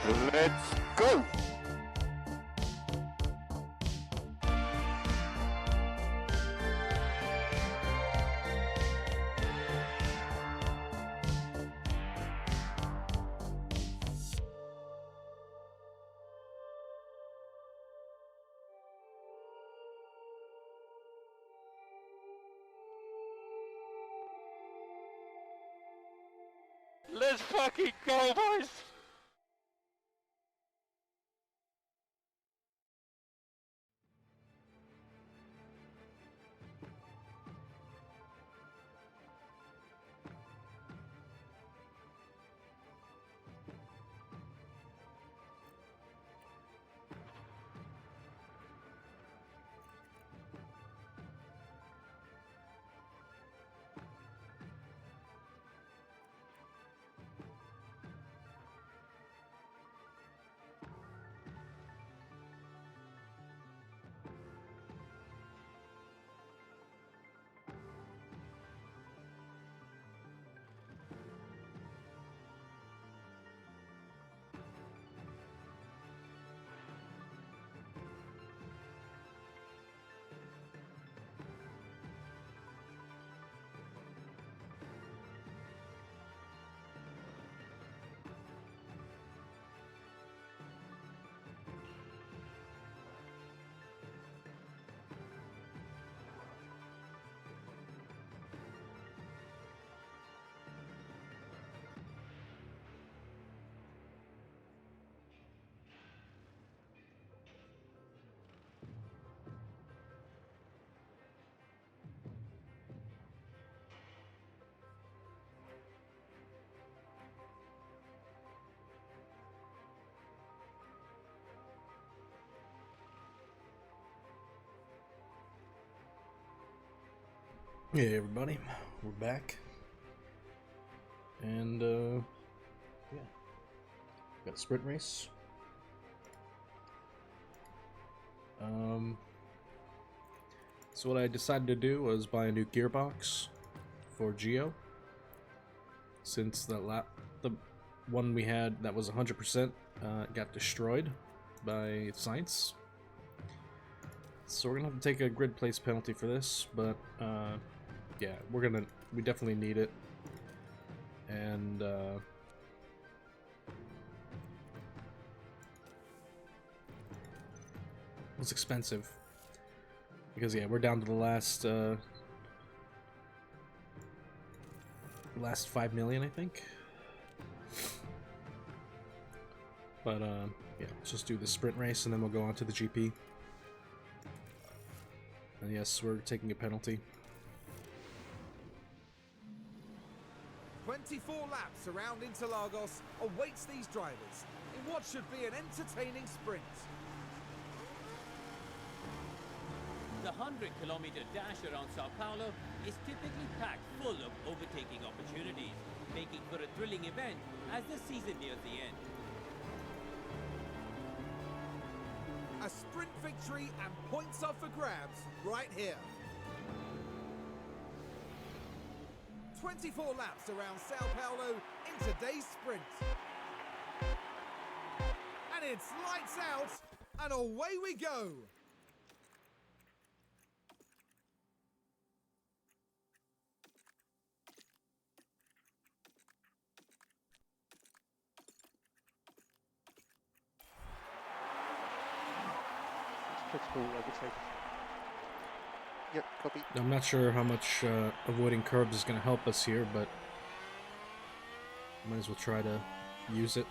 Let's go! Let's fucking go, boys! Hey everybody, we're back, and yeah, got a sprint race. So what I decided to do was buy a new gearbox for GIO, since the one we had that was 100% got destroyed by science. So we're gonna have to take a grid place penalty for this, but yeah, we definitely need it, and it's expensive because yeah, we're down to the last 5 million, I think. But yeah, let's just do the sprint race and then we'll go on to the GP. And yes, we're taking a penalty. 24 laps around Interlagos awaits these drivers in what should be an entertaining sprint. The 100-kilometer dash around Sao Paulo is typically packed full of overtaking opportunities, making for a thrilling event as the season nears the end. A sprint victory and points up for grabs right here. 24 laps around Sao Paulo in today's sprint. And it's lights out, and away we go. Critical overtake. Yep, copy. I'm not sure how much avoiding curbs is going to help us here, but might as well try to use it.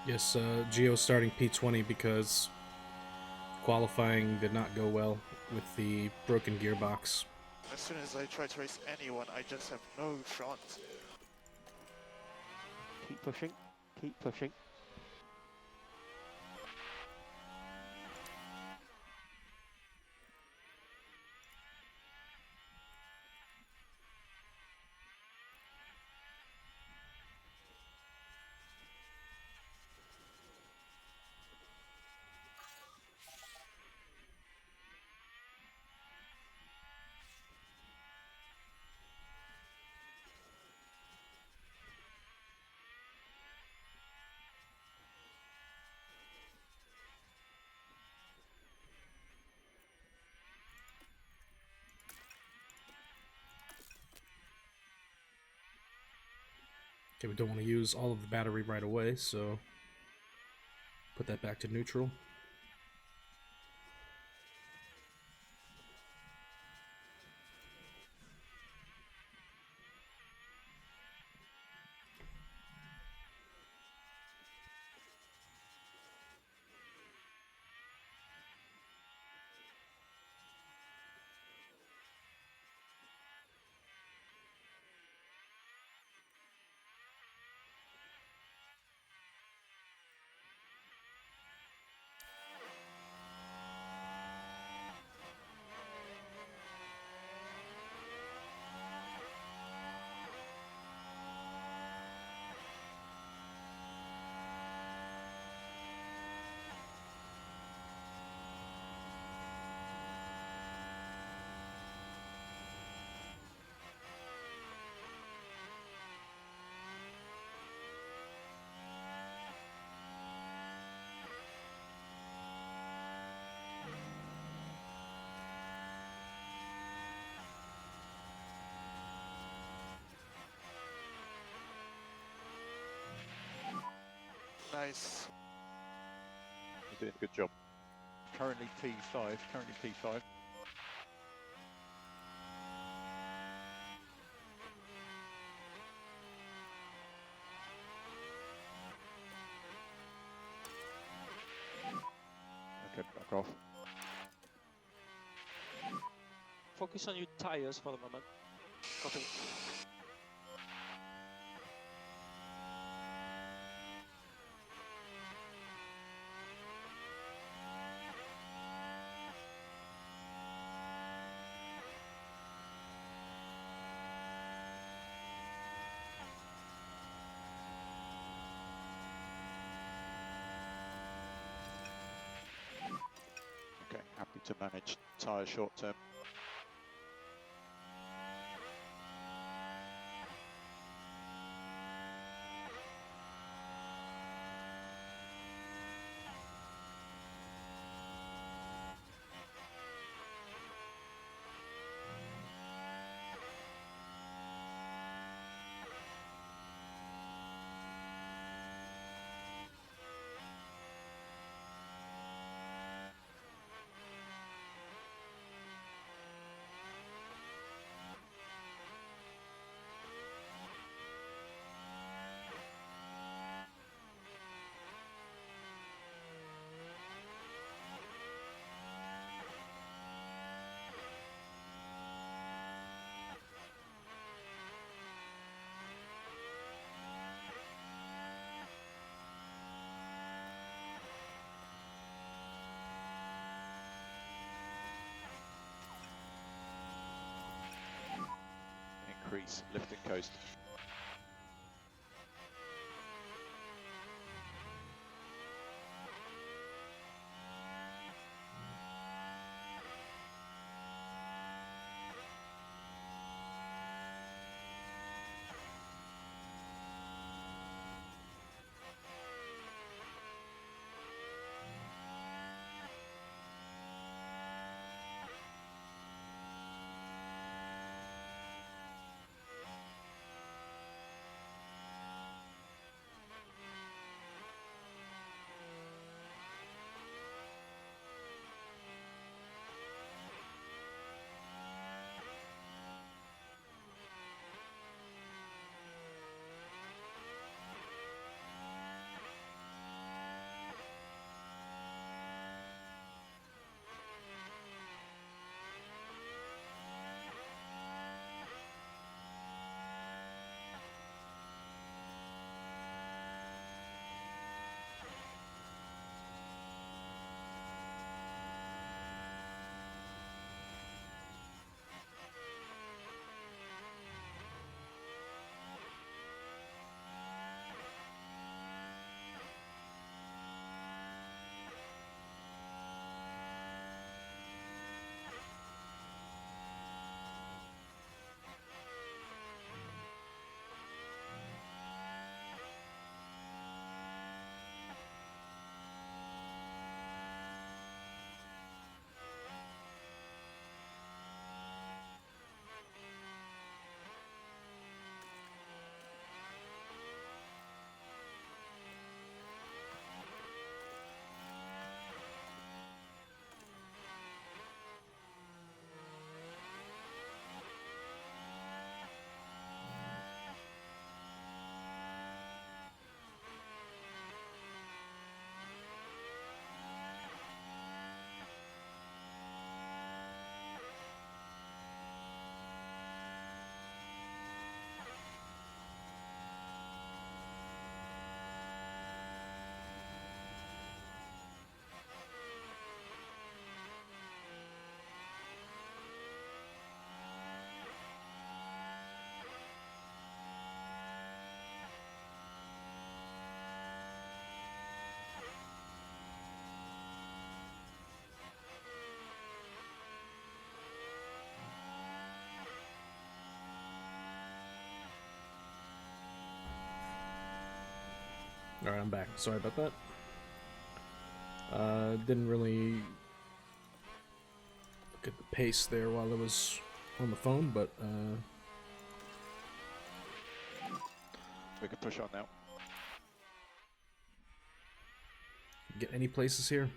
Yes, GIO starting P20 because qualifying did not go well with the broken gearbox. As soon as I try to race anyone, I just have no chance. Keep pushing, keep pushing. Okay, we don't want to use all of the battery right away, so put that back to neutral. Nice. You're doing a good job. Currently P5, currently P5. Okay, back off. Focus on your tires for the moment. Copy. Okay, happy to manage tyre short term. Increase lift and coast. Alright, I'm back. Sorry about that. Didn't really look at the pace there while I was on the phone, but We can push on now. get any places here.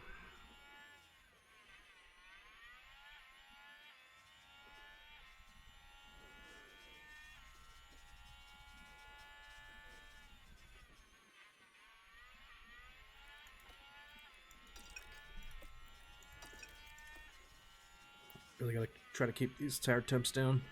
Really gotta try to keep these tire temps down.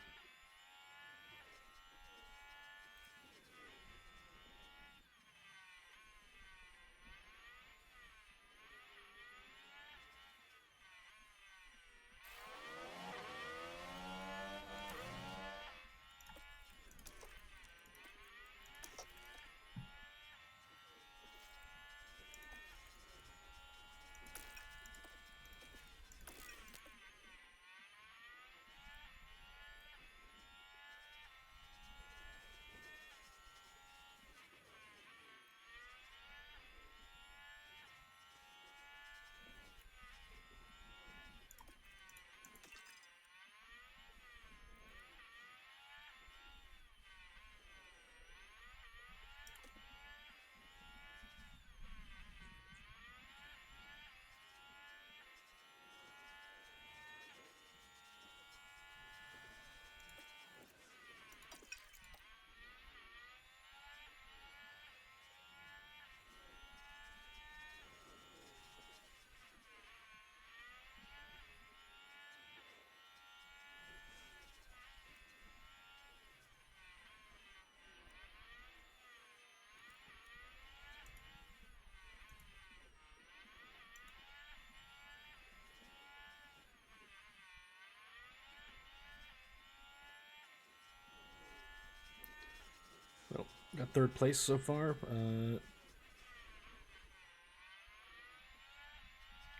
Well, got third place so far. I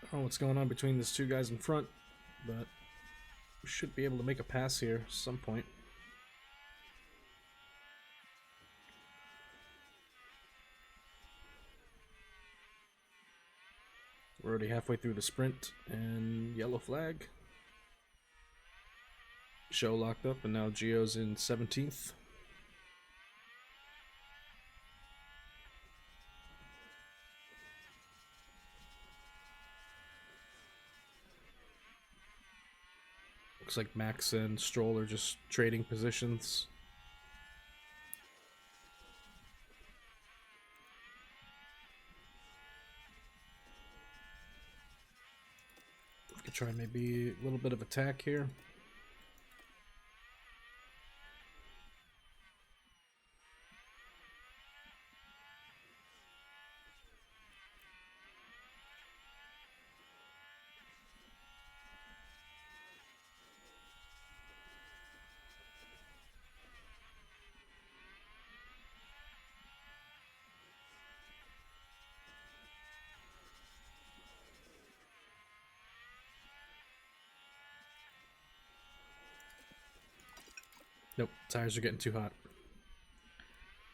don't know what's going on between these two guys in front, but we should be able to make a pass here at some point. We're already halfway through the sprint, and yellow flag. Show locked up, and now GIO's in 17th. Looks like Max and Stroll are just trading positions. We could try maybe a little bit of attack here. Nope, tires are getting too hot.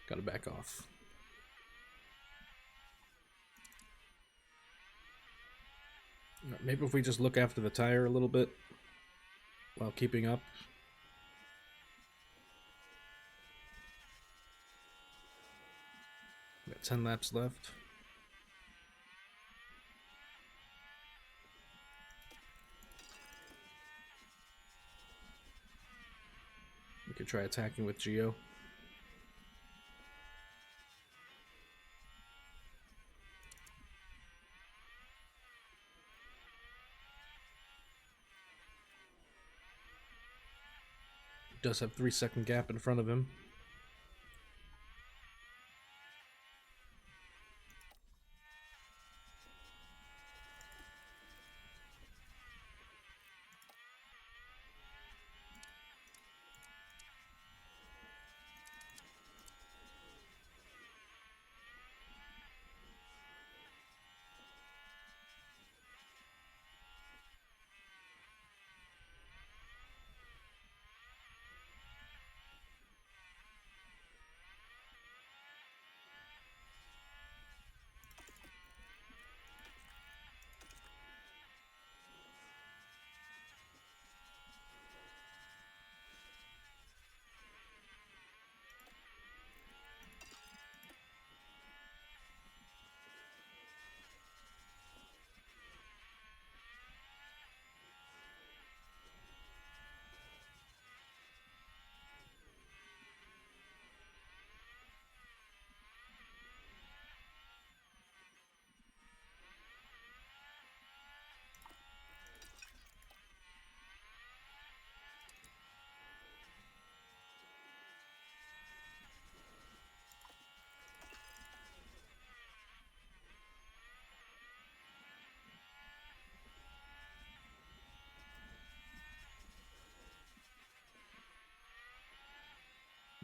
Gotta back off. Maybe if we just look after the tire a little bit while keeping up. We got 10 laps left. We could try attacking with GIO. Does have 3-second gap in front of him.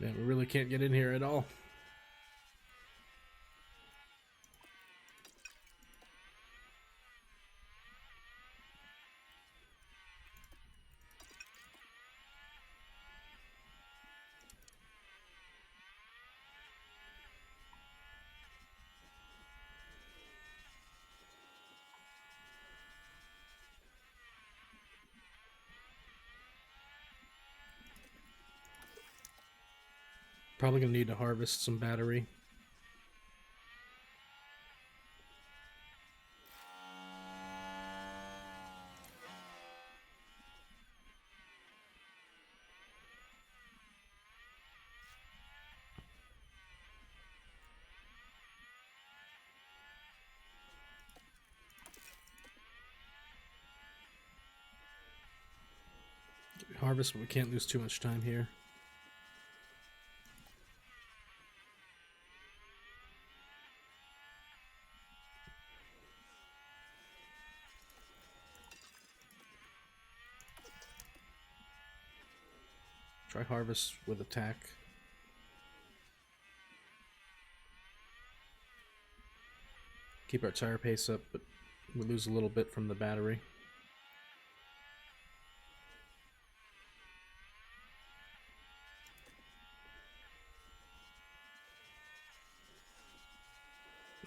Man, we really can't get in here at all. Probably gonna need to harvest some battery. Harvest, but we can't lose too much time here. Try harvest with attack. Keep our tire pace up, but we lose a little bit from the battery.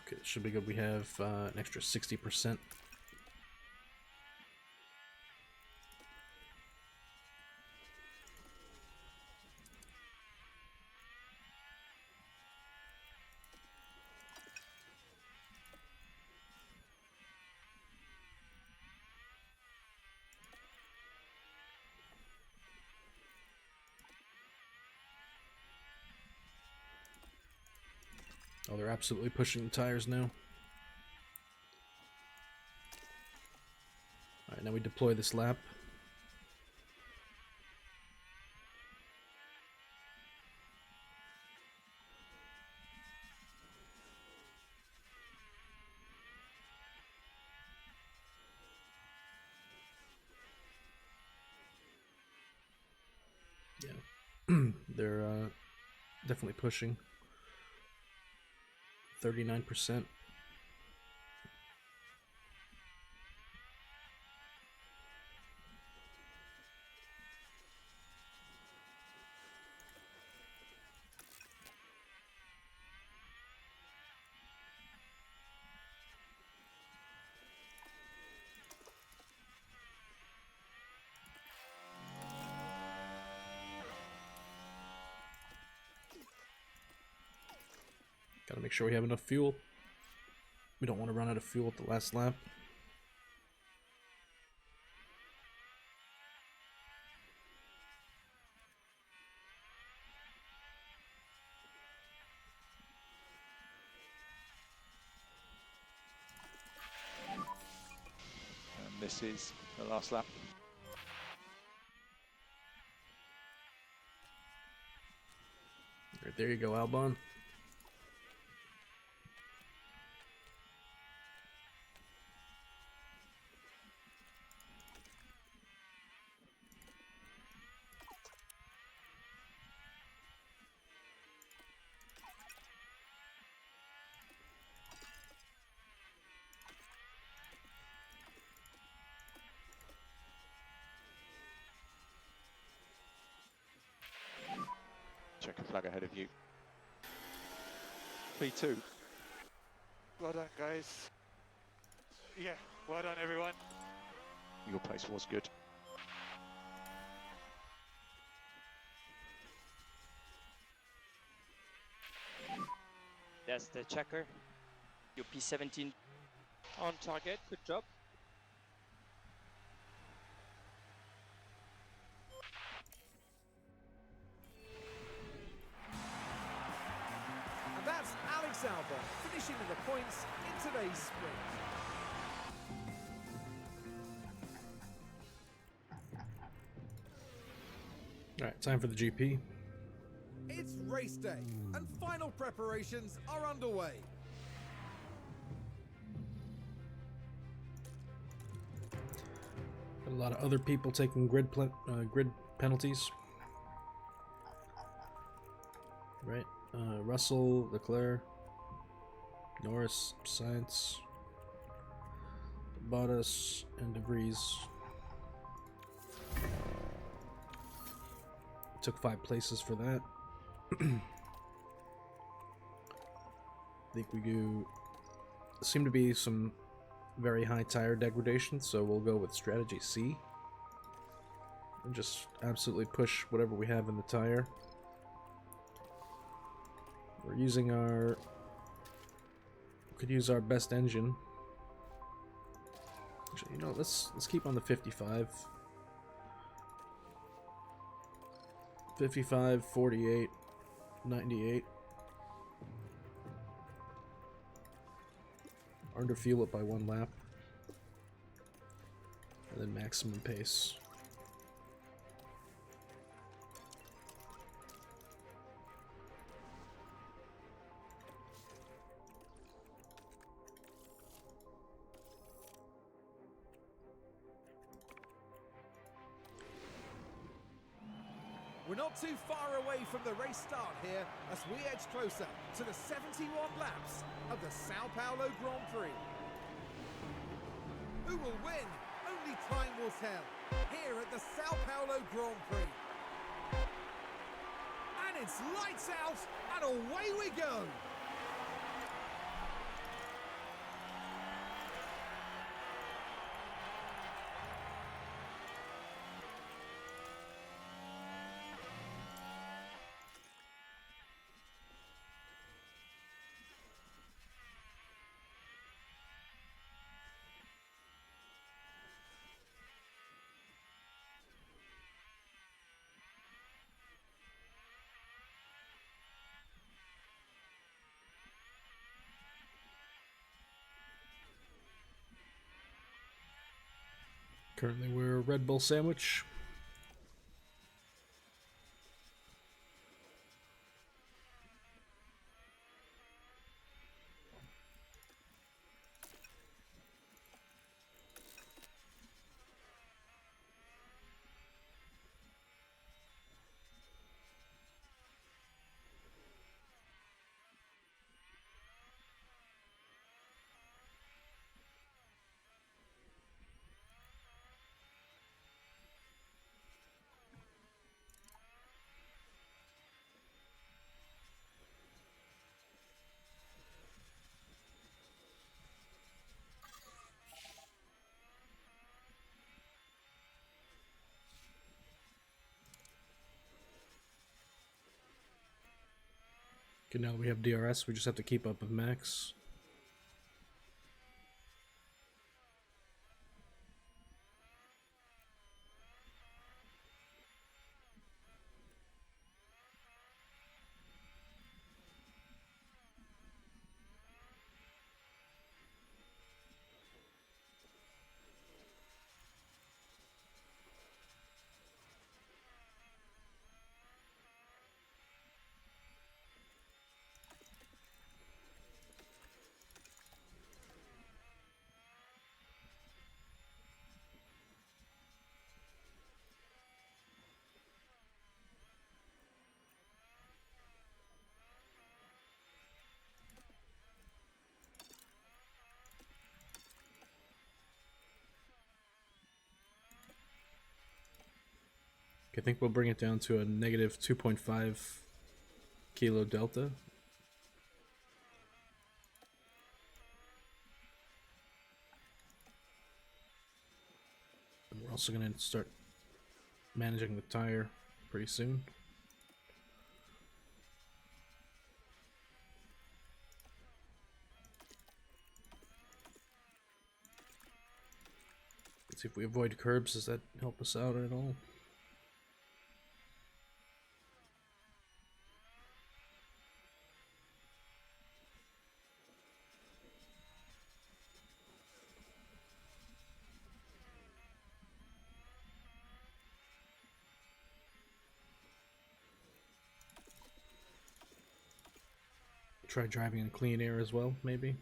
Okay, it should be good. We have an extra 60%. Oh, they're absolutely pushing the tires now. Alright, now we deploy this lap. Yeah, they're definitely pushing. 39%. Gotta make sure we have enough fuel. We don't want to run out of fuel at the last lap. And this is the last lap. Right, there you go, Albon. Checker flag ahead of you. P2. Well done, guys. Yeah, well done, everyone. Your pace was good. That's the checker. Your P17 on target. Good job. And that's Alex Albon finishing with the points in today's sprint. Alright, time for the GP. It's race day, and final preparations are underway. Got a lot of other people taking grid penalties. Russell, Leclerc, Norris, Sainz, Bottas, and DeVries. Took 5 places for that. I think we do seem to be some very high tire degradation, so we'll go with strategy C and just absolutely push whatever we have in the tire. We're using our could use our best engine. Actually, you know, let's keep on the 55. 55, 48, 98. Underfuel it by 1 lap. And then maximum pace. We're not too far away from the race start here as we edge closer to the 71 laps of the Sao Paulo Grand Prix. Who will win? Only time will tell here at the Sao Paulo Grand Prix. And it's lights out and away we go. Currently we're a Red Bull sandwich. Okay, now we have DRS, we just have to keep up with Max. I think we'll bring it down to a negative 2.5 kilo delta. And we're also going to start managing the tire pretty soon. Let's see if we avoid curbs. Does that help us out at all? Try driving in clean air as well, maybe.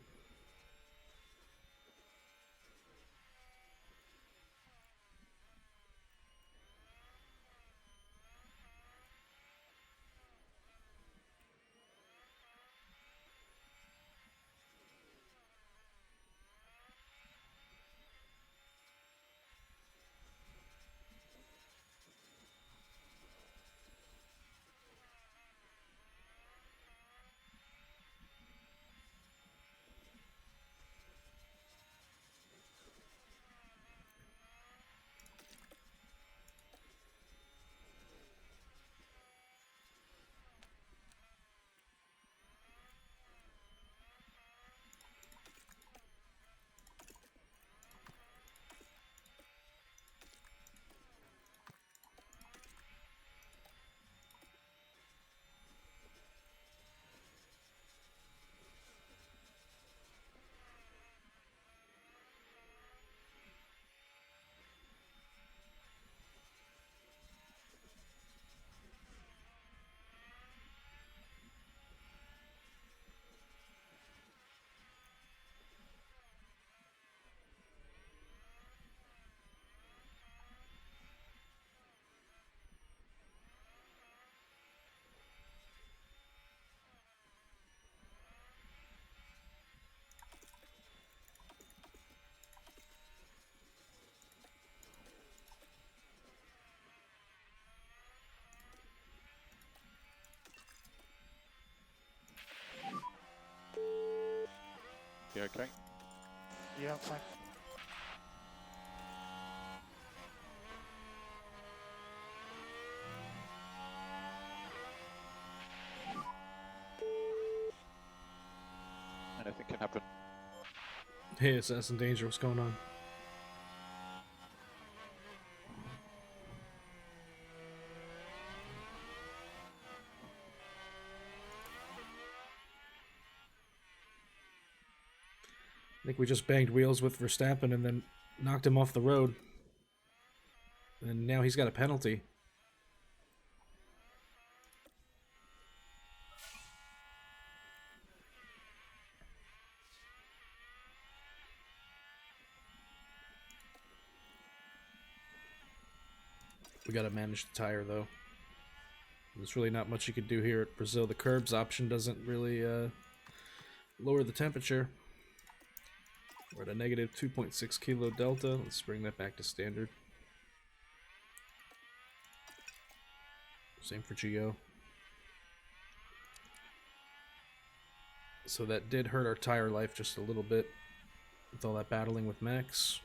You okay? Yeah, I'm fine. Anything can happen. Hey, Assassin Danger, what's going on? I think we just banged wheels with Verstappen and then knocked him off the road. And now he's got a penalty. We gotta manage the tire though. There's really not much you could do here at Brazil. The curbs option doesn't really lower the temperature. We're at a negative 2.6 kilo delta. Let's bring that back to standard. Same for GIO. So that did hurt our tire life just a little bit with all that battling with Max.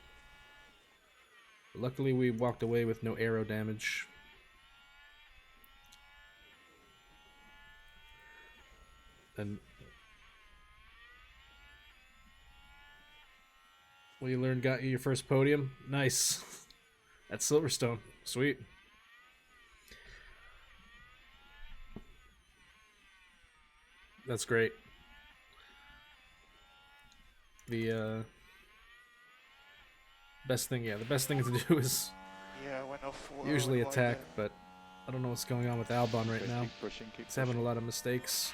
But luckily we walked away with no aero damage. And well, you learned, got you your first podium. Nice. At Silverstone. Sweet. That's great. The best thing, the best thing to do is Yeah, I went off. usually wide attack, there. but I don't know what's going on with Albon right now. Keep pushing, keep He's having a pushing. lot of mistakes.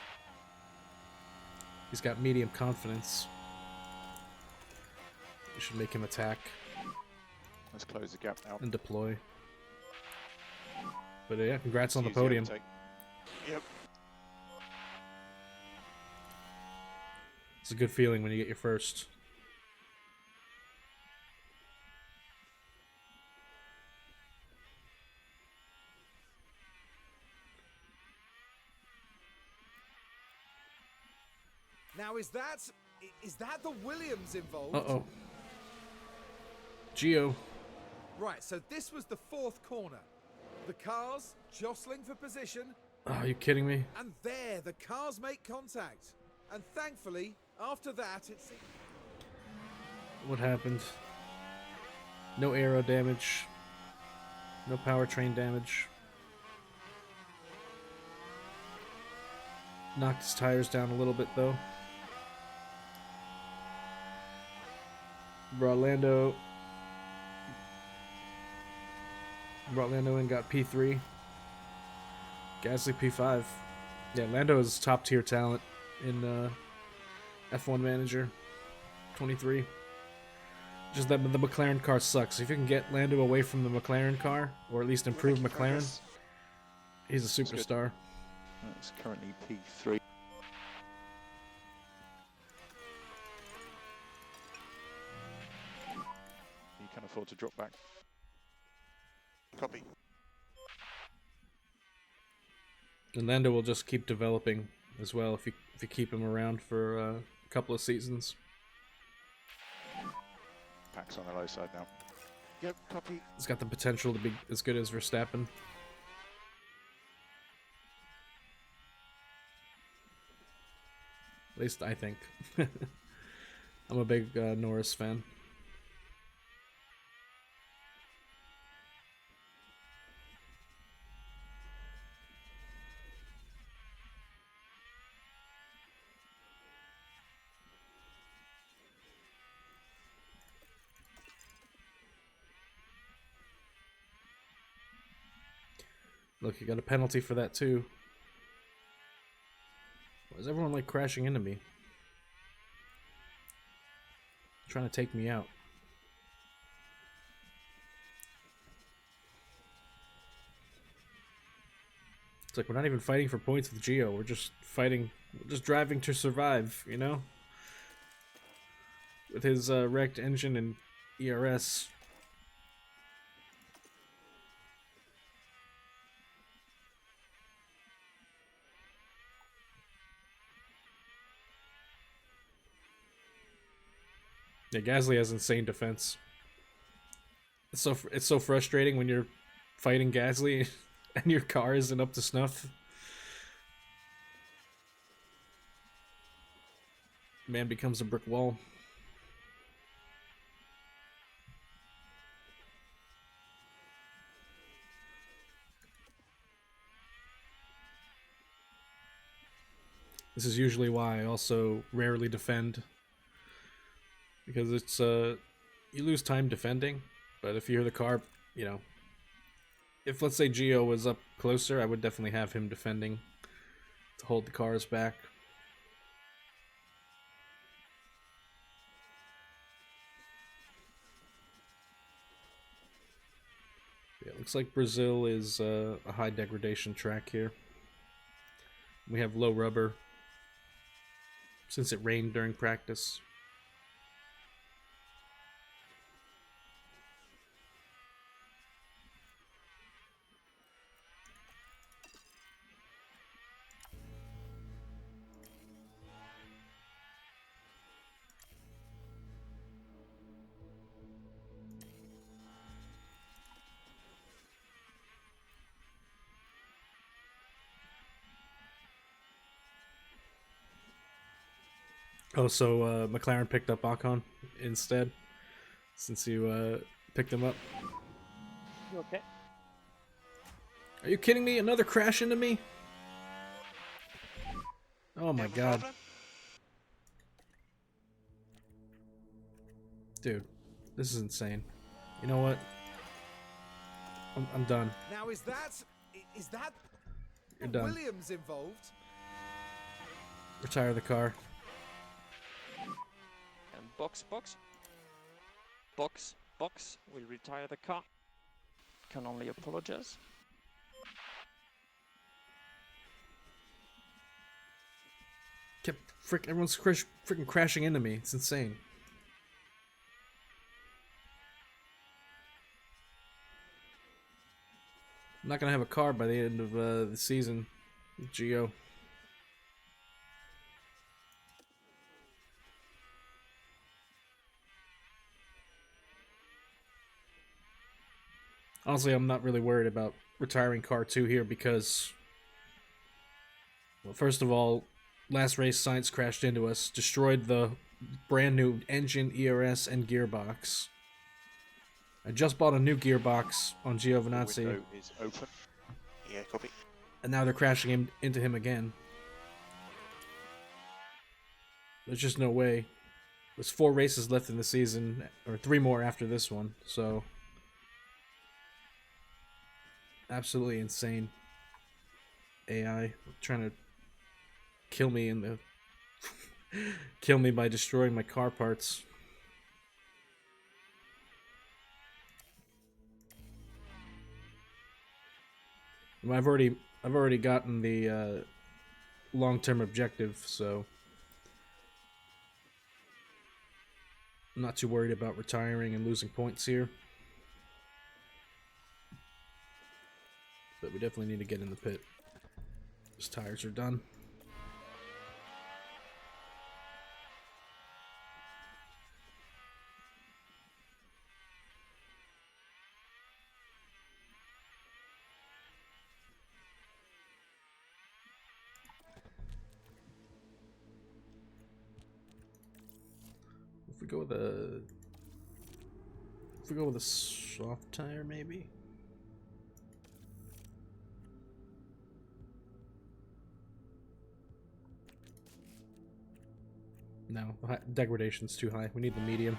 He's got medium confidence. We should make him attack Let's close the gap now. and deploy. But yeah, congrats on the Use the podium. overtake. Yep. It's a good feeling when you get your first. Now is that the Williams involved? Uh-oh. GIO. Right, so this was the fourth corner. The cars jostling for position, Oh, are you kidding me? and there the cars make contact. And thankfully, after that, it's... What happened? No aero damage. No powertrain damage. Knocked his tires down a little bit though. Brought Lando in, got P3. Gasly P5. Yeah, Lando is top tier talent in F1 Manager 23. Just that the McLaren car sucks. If you can get Lando away from the McLaren car, or at least improve making McLaren, progress. he's a good. superstar. It's currently P3. You can afford to drop back. Copy. And Lando will just keep developing as well if you keep him around for a couple of seasons. Pack's on the low side now. Yep, copy. He's got the potential to be as good as Verstappen. At least I think. I'm a big Norris fan. Look, you got a penalty for that too. Why is everyone like crashing into me? Trying to take me out. It's like we're not even fighting for points with GIO. We're just fighting, we're just driving to survive, you know? With his wrecked engine and ERS. Yeah, Gasly has insane defense. It's so frustrating when you're fighting Gasly and your car isn't up to snuff. Man becomes a brick wall. This is usually why I also rarely defend. Because it's, you lose time defending, but if you hear the car, you know, if let's say GIO was up closer, I would definitely have him defending to hold the cars back. Yeah, it looks like Brazil is a high degradation track here. We have low rubber since it rained during practice. Oh, so McLaren picked up Ocon instead, since you picked him up. You okay? Are you kidding me? Another crash into me? Oh my god. Problem? Dude, this is insane. You know what? I'm done. Now is that You're done. Williams involved? Retire the car. And box. Box will retire the car. Can only apologize. Everyone's freaking crashing into me. It's insane. I'm not gonna have a car by the end of the season. GIO. Honestly, I'm not really worried about retiring car 2 here because, well, first of all, last race Sainz crashed into us, destroyed the brand new engine, ERS, and gearbox. I just bought a new gearbox on The Giovinazzi, window is open. Yeah, copy. and now they're crashing into him again. There's just no way. There's 4 races left in the season, or 3 more after this one, so absolutely insane. AI trying to kill me in the kill me by destroying my car parts. I've already gotten the long-term objective, so I'm not too worried about retiring and losing points here. But we definitely need to get in the pit. Those tires are done. If we go with a soft tire, maybe. No, degradation's too high. We need the medium.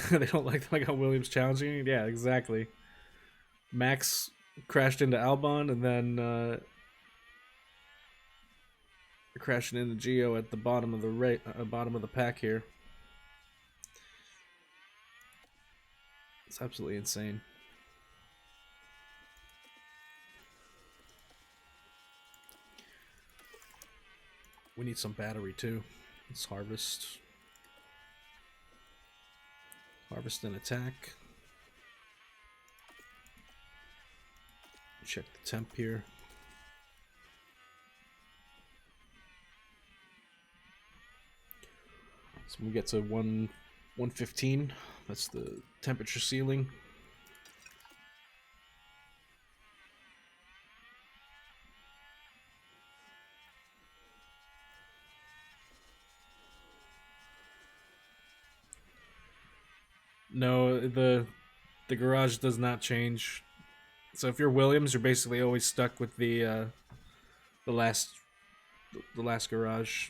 They don't like how Williams challenging. Yeah, exactly. Max crashed into Albon, and then We're crashing into GIO at the bottom of the bottom of the pack here. It's absolutely insane. We need some battery too. Let's harvest. Harvest and attack. Check the temp here. So we get to 115. That's the temperature ceiling. No, the garage does not change. So if you're Williams, you're basically always stuck with the last garage.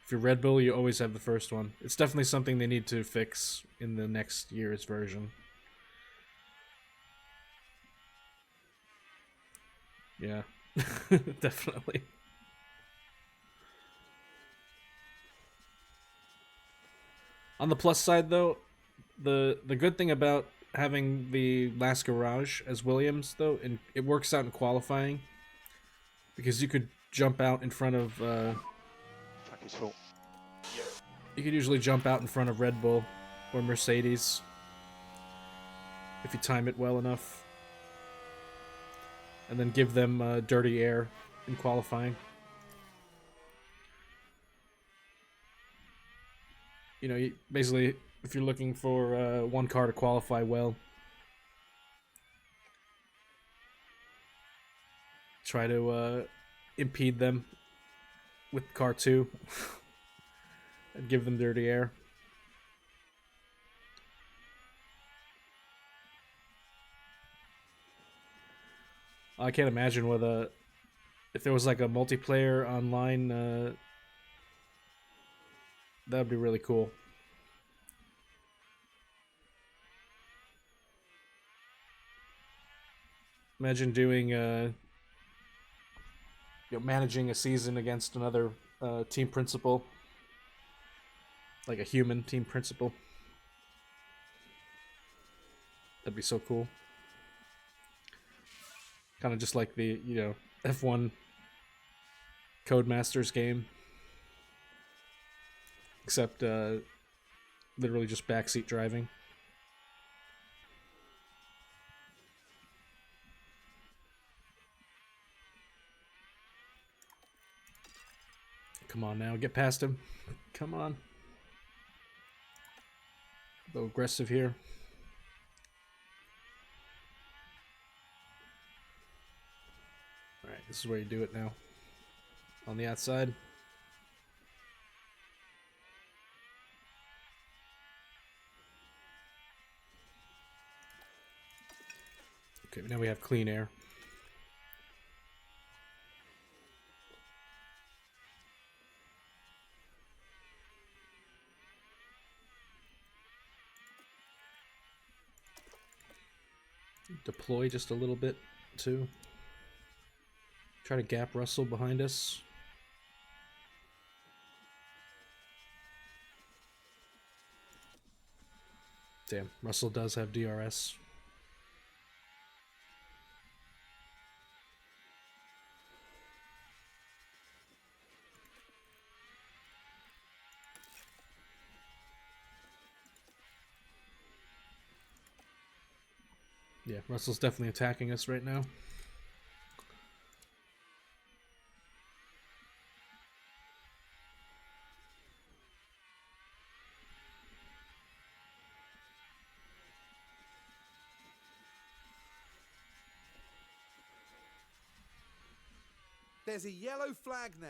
If you're Red Bull, you always have the first one. It's definitely something they need to fix in the next year's version. Yeah, definitely. On the plus side, though, the good thing about having the last garage as Williams, though, and it works out in qualifying, because you could jump out in front of. Track is full. You could usually jump out in front of Red Bull or Mercedes if you time it well enough, and then give them dirty air in qualifying. You know, basically, if you're looking for one car to qualify well, try to impede them with car 2 and give them dirty air. I can't imagine with if there was like a multiplayer online. That would be really cool. Imagine doing managing a season against another team principal, like a human team principal. That'd be so cool. Kind of just like the F1 Codemasters game. Except, literally just backseat driving. Come on now, get past him. Come on. A little aggressive here. Alright, this is where you do it now. On the outside. Okay, now we have clean air. Deploy just a little bit, too. Try to gap Russell behind us. Damn, Russell does have DRS. Yeah, Russell's definitely attacking us right now. There's a yellow flag now.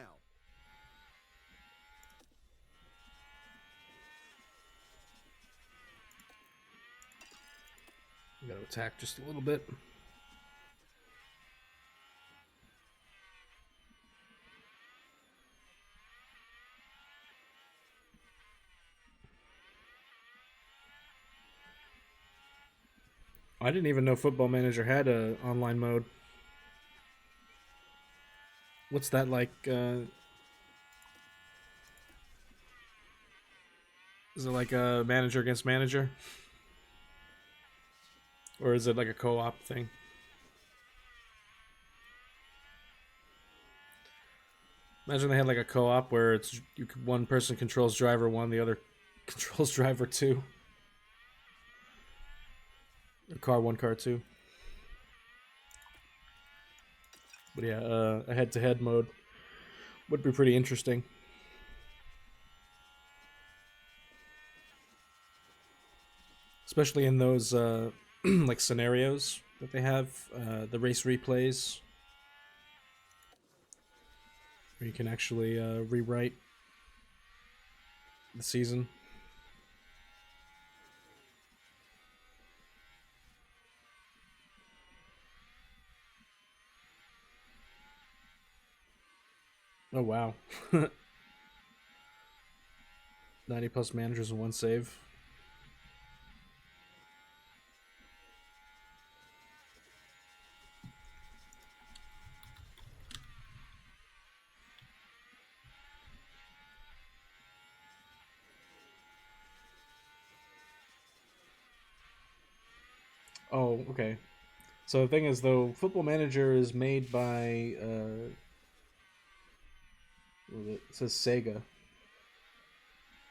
We gotta attack just a little bit. I didn't even know Football Manager had a online mode. What's that like? Is it like a manager against manager? Or is it like a co-op thing? Imagine they had like a co-op where it's one person controls driver 1, the other controls driver 2. Or car 1, car 2. But yeah, a head-to-head mode would be pretty interesting. Especially in those like scenarios that they have, the race replays, where you can actually rewrite the season. Oh wow. 90 plus managers and 1 save. Oh, okay. So the thing is, though, Football Manager is made by, it says Sega.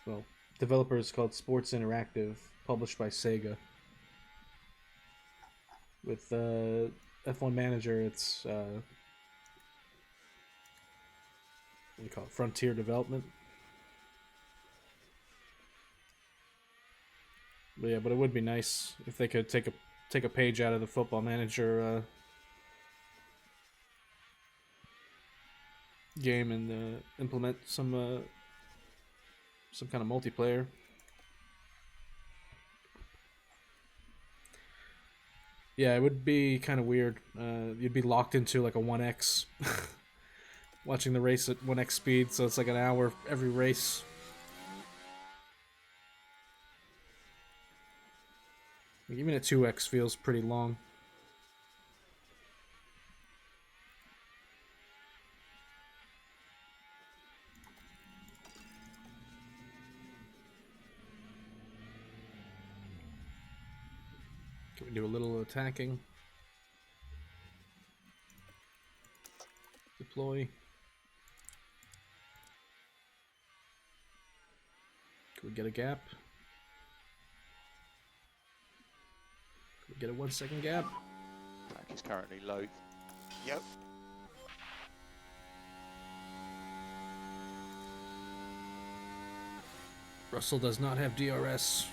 Well, developer is called Sports Interactive, published by Sega. With F1 Manager, it's what do you call it? Frontier Development. But yeah, but it would be nice if they could take a page out of the Football Manager game and implement some kind of multiplayer. Yeah, it would be kind of weird. You'd be locked into like a 1x, watching the race at 1x speed, so it's like an hour every race. Even at 2x feels pretty long. Can we do a little attacking? Deploy. Can we get a gap? Can we get a 1 second gap? Track is currently low. Yep. Russell does not have DRS.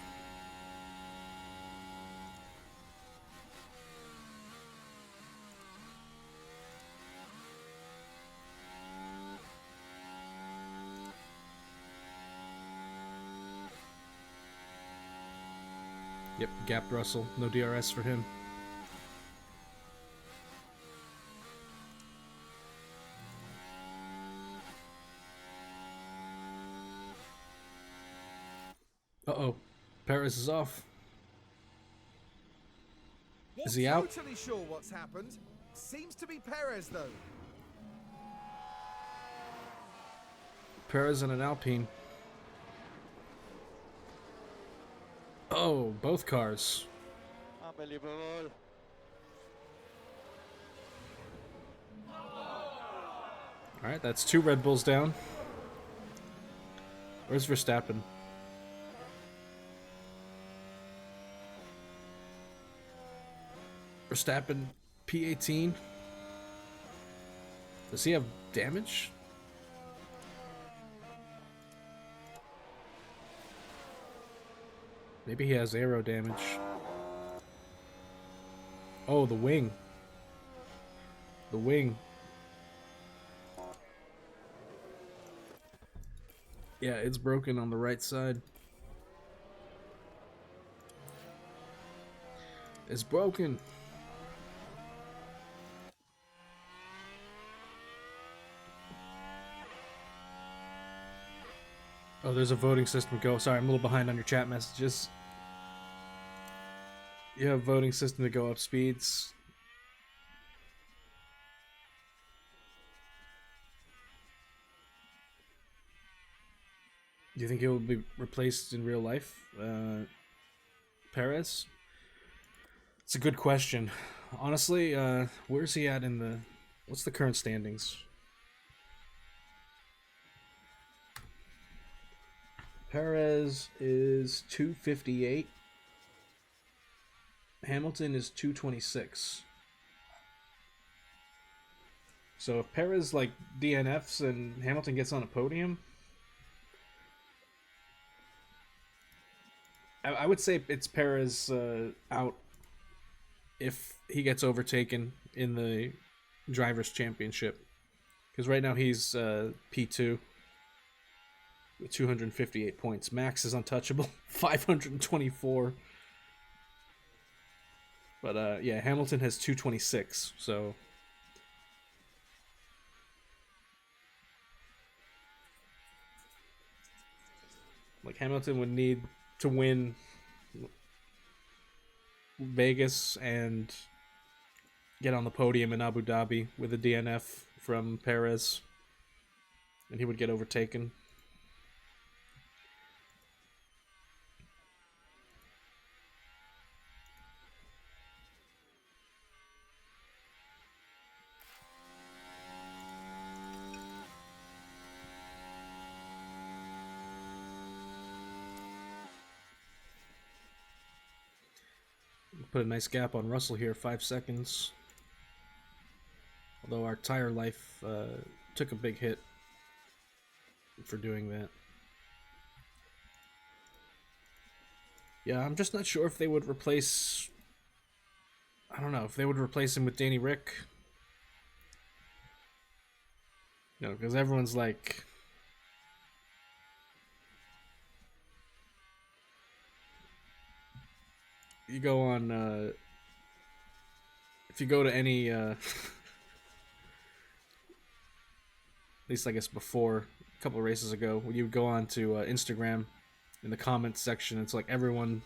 Yep, gapped Russell. No DRS for him. Uh-oh. Perez is off. Not Is he out? totally sure what's happened. Seems to be Perez though. Perez in an Alpine. Oh, both cars. Unbelievable. Alright, that's 2 Red Bulls down. Where's Verstappen? Verstappen, P18. Does he have damage? Maybe he has aero damage. Oh, the wing. The wing. Yeah, it's broken on the right side. It's broken. Oh, there's a voting system go. Sorry, I'm a little behind on your chat messages. You have voting system to go up speeds. Do you think he will be replaced in real life? Perez? It's a good question. Honestly, where's he at in the... What's the current standings? Perez is 258. Hamilton is 226. So if Perez like DNFs and Hamilton gets on a podium, I would say it's Perez out if he gets overtaken in the Drivers' Championship. Because right now he's P2 with 258 points. Max is untouchable, 524. But yeah, Hamilton has 226, so... Like, Hamilton would need to win Vegas and get on the podium in Abu Dhabi with a DNF from Perez, and he would get overtaken. Put a nice gap on Russell here, 5 seconds. Although our tire life took a big hit for doing that. Yeah, I'm just not sure if they would replace... I don't know, if they would replace him with Danny Rick. No, because everyone's like... You go on, if you go to any, at least I guess before, a couple of races ago, when you would go on to Instagram, in the comments section, it's like everyone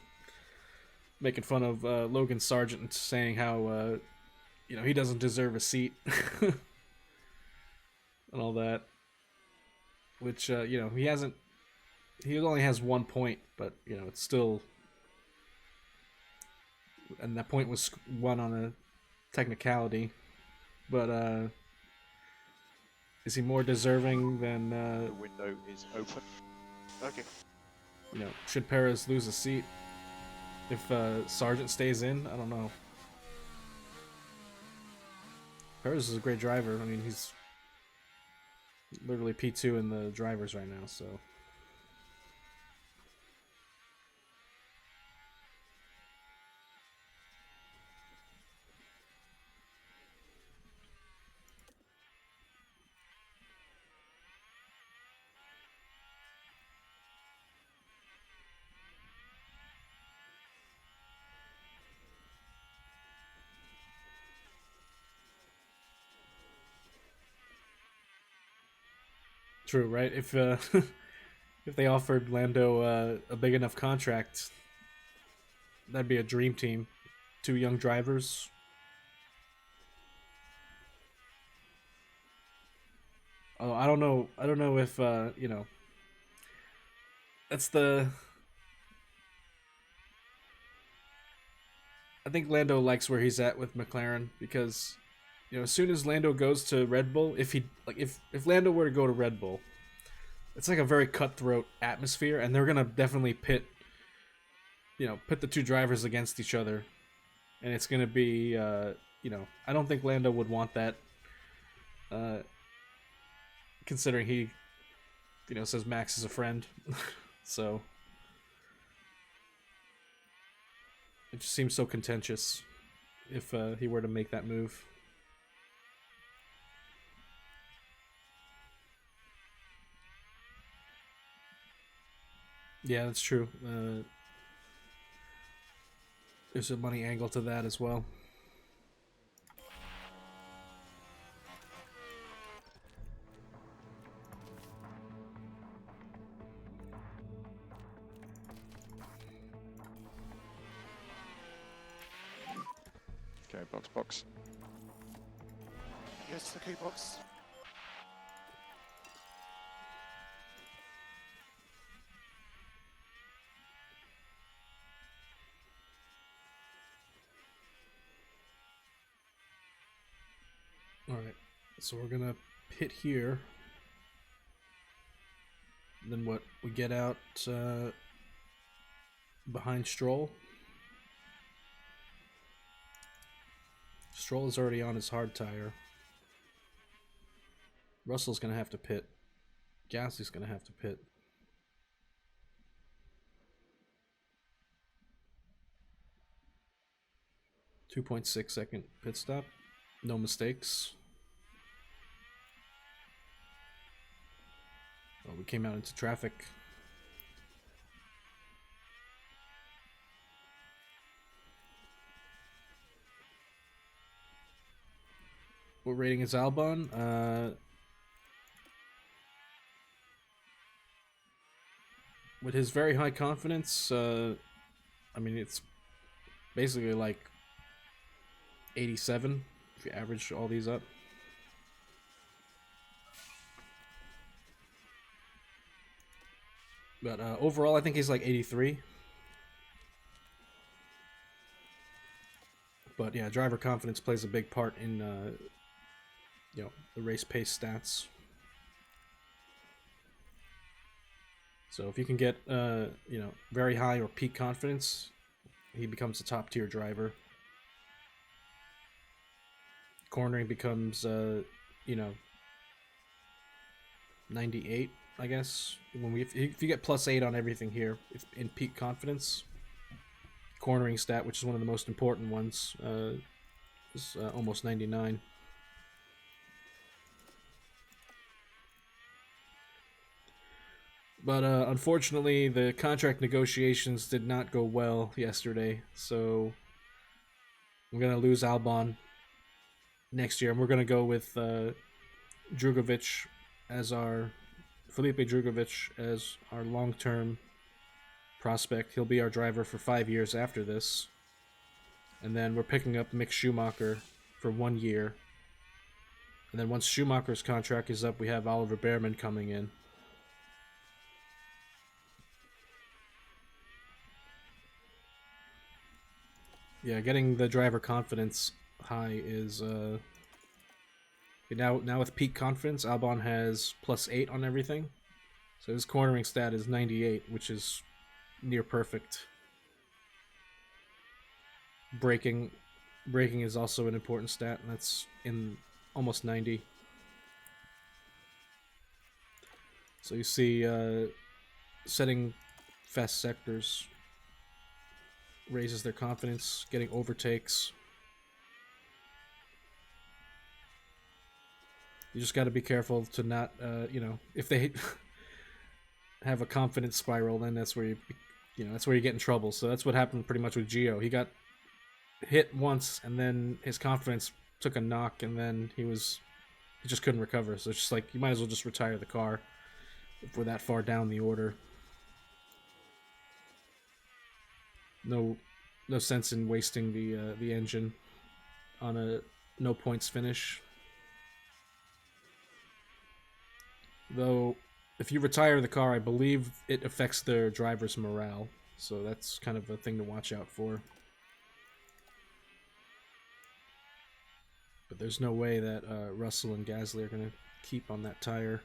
making fun of Logan Sargent and saying how, you know, he doesn't deserve a seat, and all that, which, you know, he only has 1 point, but, you know, it's still... And that point was won on a technicality, but is he more deserving than? The window is open. Okay. You know, should Perez lose a seat if Sargent stays in? I don't know. Perez is a great driver. I mean, he's literally P2 in the drivers right now, so. True, right? If if they offered Lando a big enough contract, that'd be a dream team. 2 young drivers. Oh, I don't know. I don't know if you know. That's the. I think Lando likes where he's at with McLaren because, you know, as soon as Lando goes to Red Bull, if Lando were to go to Red Bull, it's like a very cutthroat atmosphere, and they're gonna definitely pit the 2 drivers against each other, and it's gonna be, you know, I don't think Lando would want that, considering he, you know, says Max is a friend, so it just seems so contentious if he were to make that move. Yeah, that's true. There's a money angle to that as well. Right, box, box. Yes, okay, box. Alright, so we're gonna pit here. And then what? We get out behind Stroll. Stroll is already on his hard tire. Russell's gonna have to pit. Gasly's gonna have to pit. .6-second pit stop. No mistakes. Well, we came out into traffic. What rating is Albon? With his very high confidence, I mean, it's basically like 87 if you average all these up. But overall, I think he's like 83. But yeah, driver confidence plays a big part in you know, the race pace stats. So if you can get you know, very high or peak confidence, he becomes a top tier driver. Cornering becomes you know, 98, I guess. If you get +8 on everything here, in peak confidence, cornering stat, which is one of the most important ones, is almost 99. But unfortunately, the contract negotiations did not go well yesterday, so we're gonna lose Albon next year, and we're gonna go with Drugovich as our Felipe Drugovich as our long-term prospect. He'll be our driver for 5 years after this, and then we're picking up Mick Schumacher for 1 year, and then once Schumacher's contract is up, we have Oliver Behrman coming in. Yeah, getting the driver confidence high is now with peak confidence, Albon has +8 on everything. So his cornering stat is 98, which is near perfect. Braking is also an important stat, and that's in almost 90. So you see setting fast sectors raises their confidence, getting overtakes. You just got to be careful to not, you know, if they have a confidence spiral, then that's where that's where you get in trouble. So that's what happened pretty much with GIO. He got hit once, and then his confidence took a knock, and then he just couldn't recover. So it's just like, you might as well just retire the car if we're that far down the order. No sense in wasting the engine on a no points finish. Though, if you retire the car, I believe it affects their driver's morale, so that's kind of a thing to watch out for. But there's no way that Russell and Gasly are going to keep on that tire.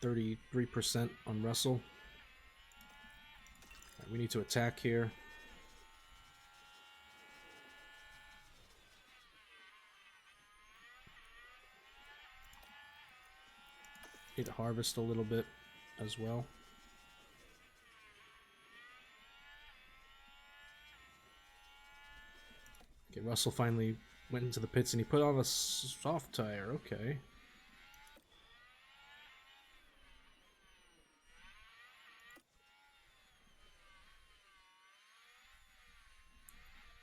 33% on Russell. Right, we need to attack here. Need to harvest a little bit as well. Okay, Russell finally went into the pits and he put on a soft tire. Okay.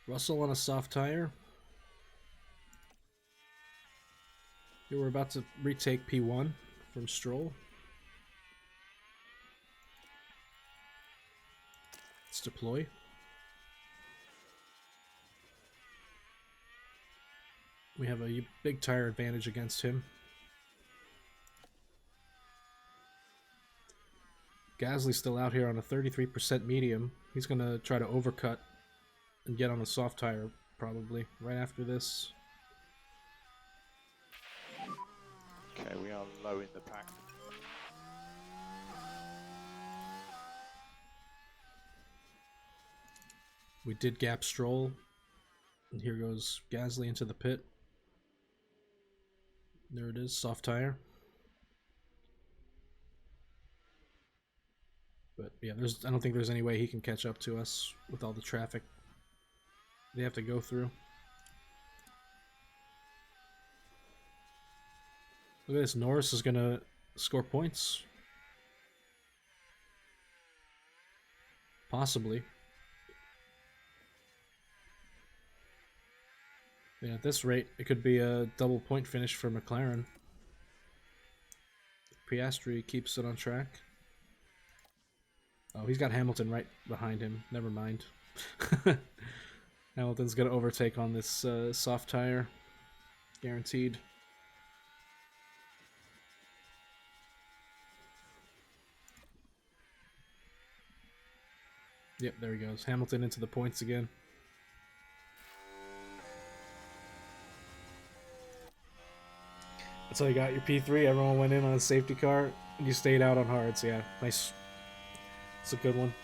Russell on a soft tire. Here we're about to retake P1 from Stroll. Let's deploy. We have a big tire advantage against him. Gasly's still out here on a 33% medium. He's going to try to overcut and get on a soft tire probably right after this. Okay, we are low in the pack. We did gap Stroll. And here goes Gasly into the pit. There it is, soft tire. But yeah, I don't think there's any way he can catch up to us with all the traffic they have to go through. Look at this, Norris is gonna score points. Possibly. Yeah, at this rate, it could be a double point finish for McLaren. Piastri keeps it on track. Oh, he's got Hamilton right behind him. Never mind. Hamilton's going to overtake on this soft tire. Guaranteed. Yep, there he goes. Hamilton into the points again. That's how you got your P3. Everyone went in on a safety car, and you stayed out on hards. Yeah, nice. It's a good one.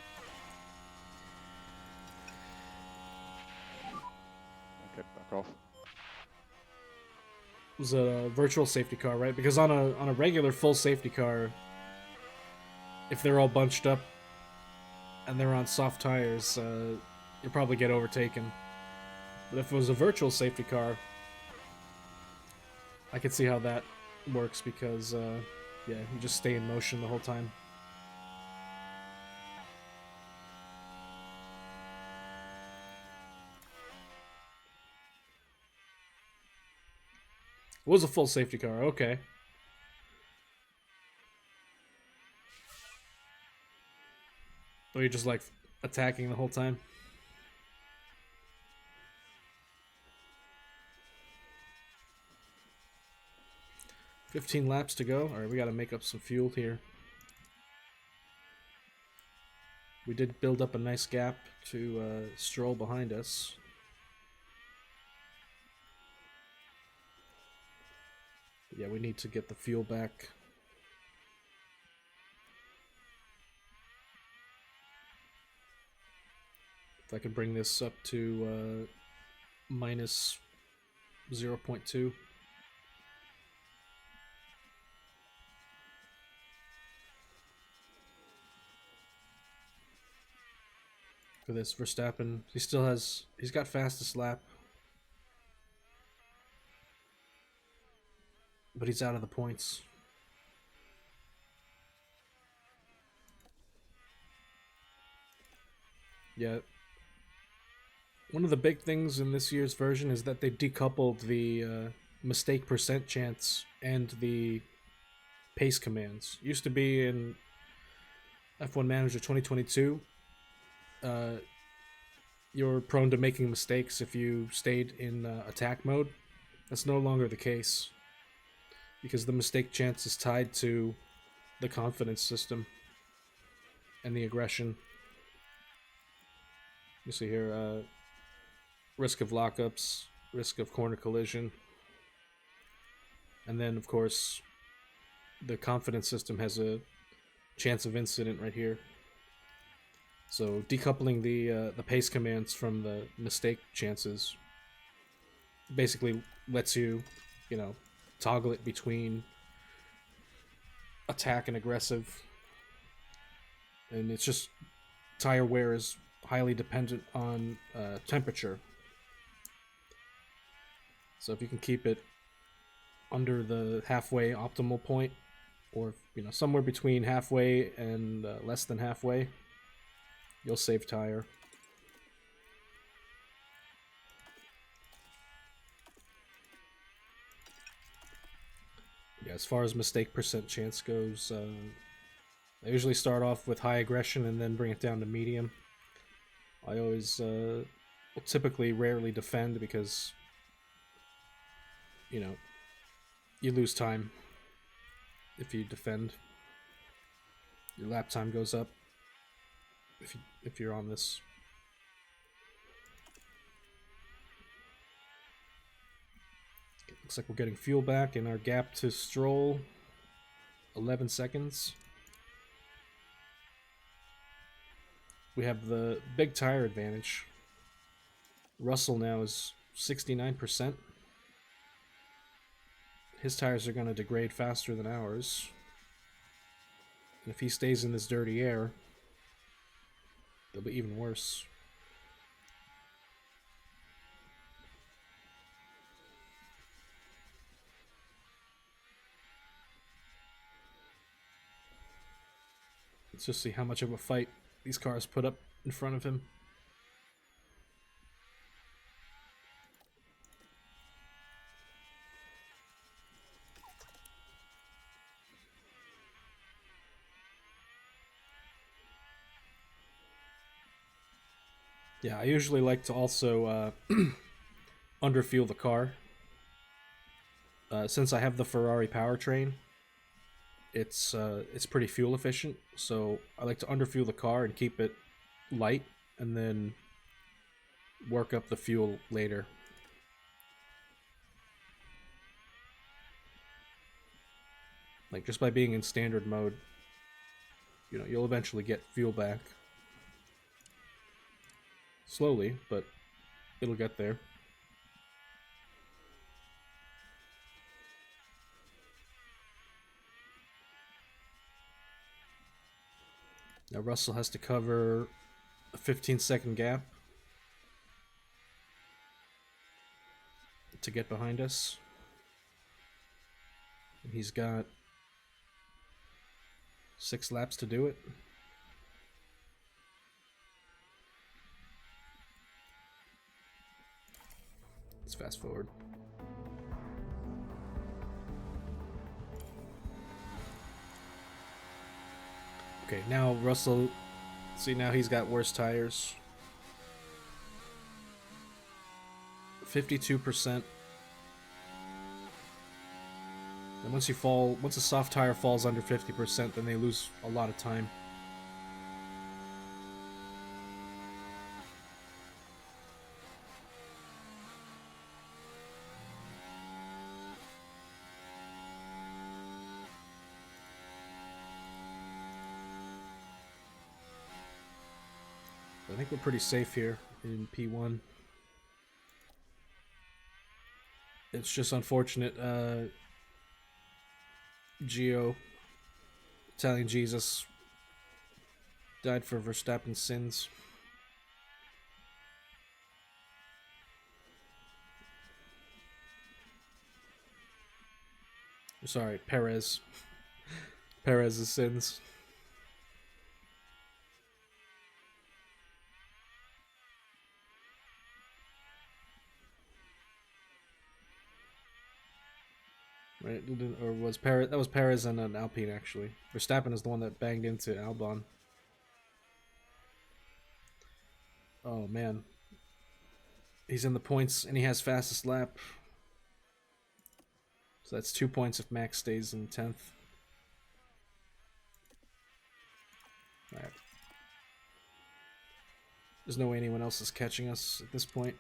Okay, back off. It was a virtual safety car, right? Because on a regular full safety car, if they're all bunched up and they're on soft tires, you'll probably get overtaken. But if it was a virtual safety car, I could see how that works because, yeah, you just stay in motion the whole time. It was a full safety car, okay. Or you're just like attacking the whole time? $15 laps to go. Alright, we gotta make up some fuel here. We did build up a nice gap to Stroll behind us. But yeah, we need to get the fuel back. If I can bring this up to minus 0.2. For this Verstappen, he's got fastest lap, but he's out of the points. Yeah, one of the big things in this year's version is that they decoupled the mistake percent chance and the pace commands. Used to be in F1 Manager 2022. You're prone to making mistakes if you stayed in attack mode. That's no longer the case because the mistake chance is tied to the confidence system and the aggression. You see here, risk of lockups, risk of corner collision, and then of course the confidence system has a chance of incident right here. So decoupling the pace commands from the mistake chances basically lets you, you know, toggle it between attack and aggressive. And it's just tire wear is highly dependent on temperature. So if you can keep it under the halfway optimal point, or you know, somewhere between halfway and less than halfway, you'll save tire. Yeah, as far as mistake percent chance goes, I usually start off with high aggression and then bring it down to medium. I always will typically rarely defend because you know, you lose time if you defend. Your lap time goes up if you're on this. Okay, looks like we're getting fuel back, and our gap to Stroll, 11 seconds. We have the big tire advantage. Russell now is 69%. His tires are going to degrade faster than ours. And if he stays in this dirty air, they'll be even worse. Let's just see how much of a fight these cars put up in front of him. Yeah, I usually like to also underfuel the car. Since I have the Ferrari powertrain, it's pretty fuel efficient, so I like to underfuel the car and keep it light, and then work up the fuel later. Like, just by being in standard mode, you know, you'll eventually get fuel back. Slowly, but it'll get there. Now Russell has to cover a 15-second gap to get behind us. And he's got 6 laps to do it. Let's fast forward. Okay, now Russell, see, now he's got worse tires. 52%. And once a soft tire falls under 50%, then they lose a lot of time. I think we're pretty safe here in P1. It's just unfortunate. GIO, Italian Jesus, died for Verstappen's sins. Sorry, Perez. Perez's sins. Right, or was Perez? That was Perez and an Alpine, actually. Verstappen is the one that banged into Albon. Oh man, he's in the points and he has fastest lap. So that's 2 points if Max stays in 10th. Alright. There's no way anyone else is catching us at this point.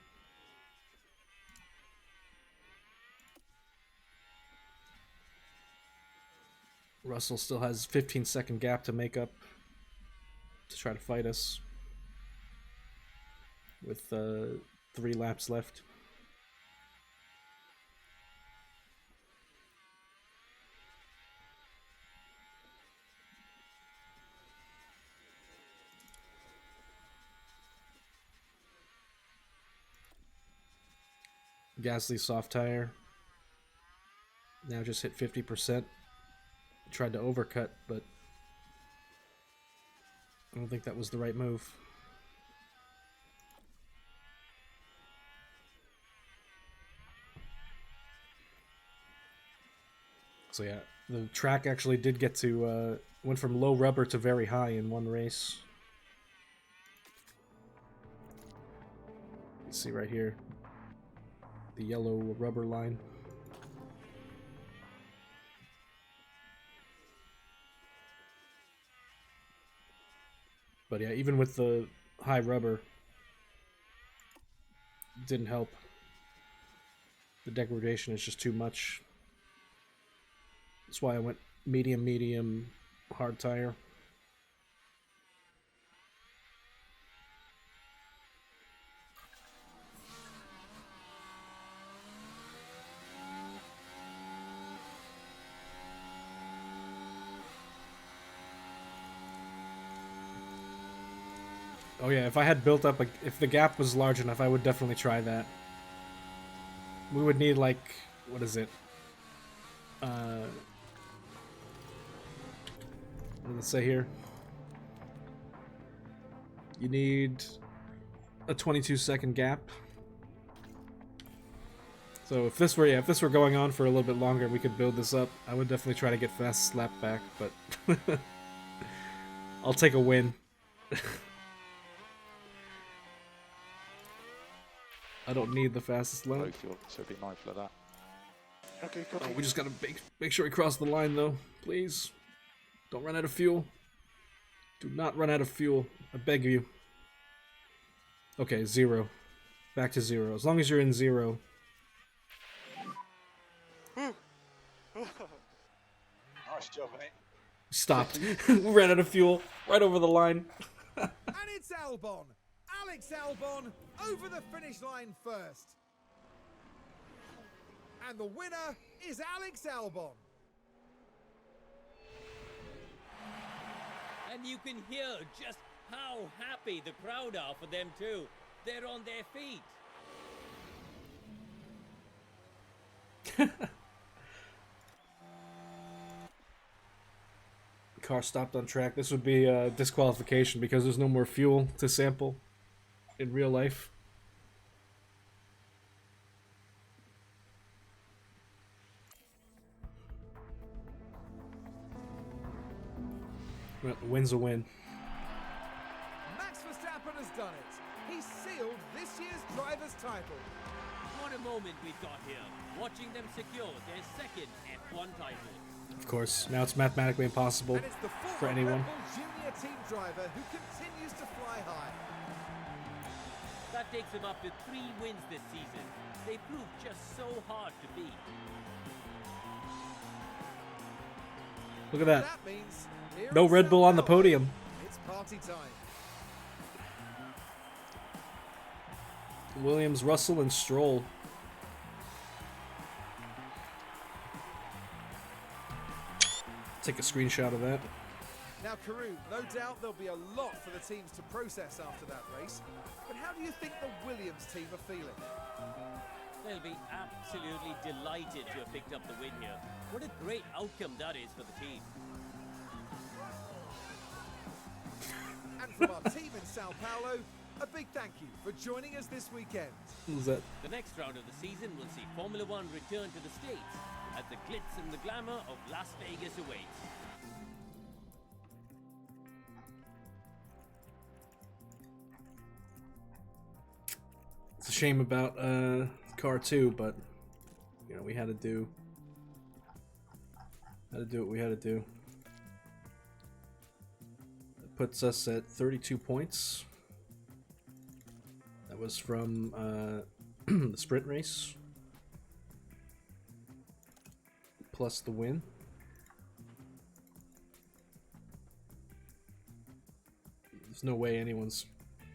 Russell still has 15-second gap to make up to try to fight us with 3 laps left. Gasly soft tire. Now just hit 50%. Tried to overcut, but I don't think that was the right move. So yeah, the track actually did get to, went from low rubber to very high in one race. You see right here, the yellow rubber line. But yeah, even with the high rubber, it didn't help. The degradation is just too much. That's why I went medium, hard tire. Oh yeah, if I had built up, if the gap was large enough, I would definitely try that. We would need like, what is it? What does it say here? You need a 22-second gap. So if this were going on for a little bit longer, we could build this up. I would definitely try to get fast slap back, but I'll take a win. I don't need the fastest lap. Both your, so be mindful of that. Okay, Oh, copy. we just gotta make sure we cross the line, though. Please. Don't run out of fuel. Do not run out of fuel. I beg you. Okay, 0. Back to 0. As long as you're in 0. Nice job, mate. Stopped. Ran out of fuel. Right over the line. And it's Albon. Alex Albon over the finish line first. And the winner is Alex Albon. And you can hear just how happy the crowd are for them too. They're on their feet. Car stopped on track. This would be a disqualification because there's no more fuel to sample in real life. Well, the win's a win. Max Verstappen has done it. He's sealed this year's driver's title. What a moment we've got here, watching them secure their second F1 title. Of course, now it's mathematically impossible And it's the former for anyone. Red Bull Junior team driver who continues to fly high. That takes him up to 3 wins this season. They proved just so hard to beat. Look at that. That means here No in Red Bull Sao on the Paulo, podium. It's party time. Williams, Russell, and Stroll. Take a screenshot of that. Now, Karoo, no doubt there'll be a lot for the teams to process after that race. But how do you think the Williams team are feeling? They'll be absolutely delighted to have picked up the win here. What a great outcome that is for the team. And from our team in Sao Paulo, a big thank you for joining us this weekend. What was that? The next round of the season will see Formula One return to the States as the glitz and the glamour of Las Vegas awaits. It's a shame about car 2, but you know, we had to do what we had to do. That puts us at 32 points. That was from the sprint race plus the win. There's no way anyone's...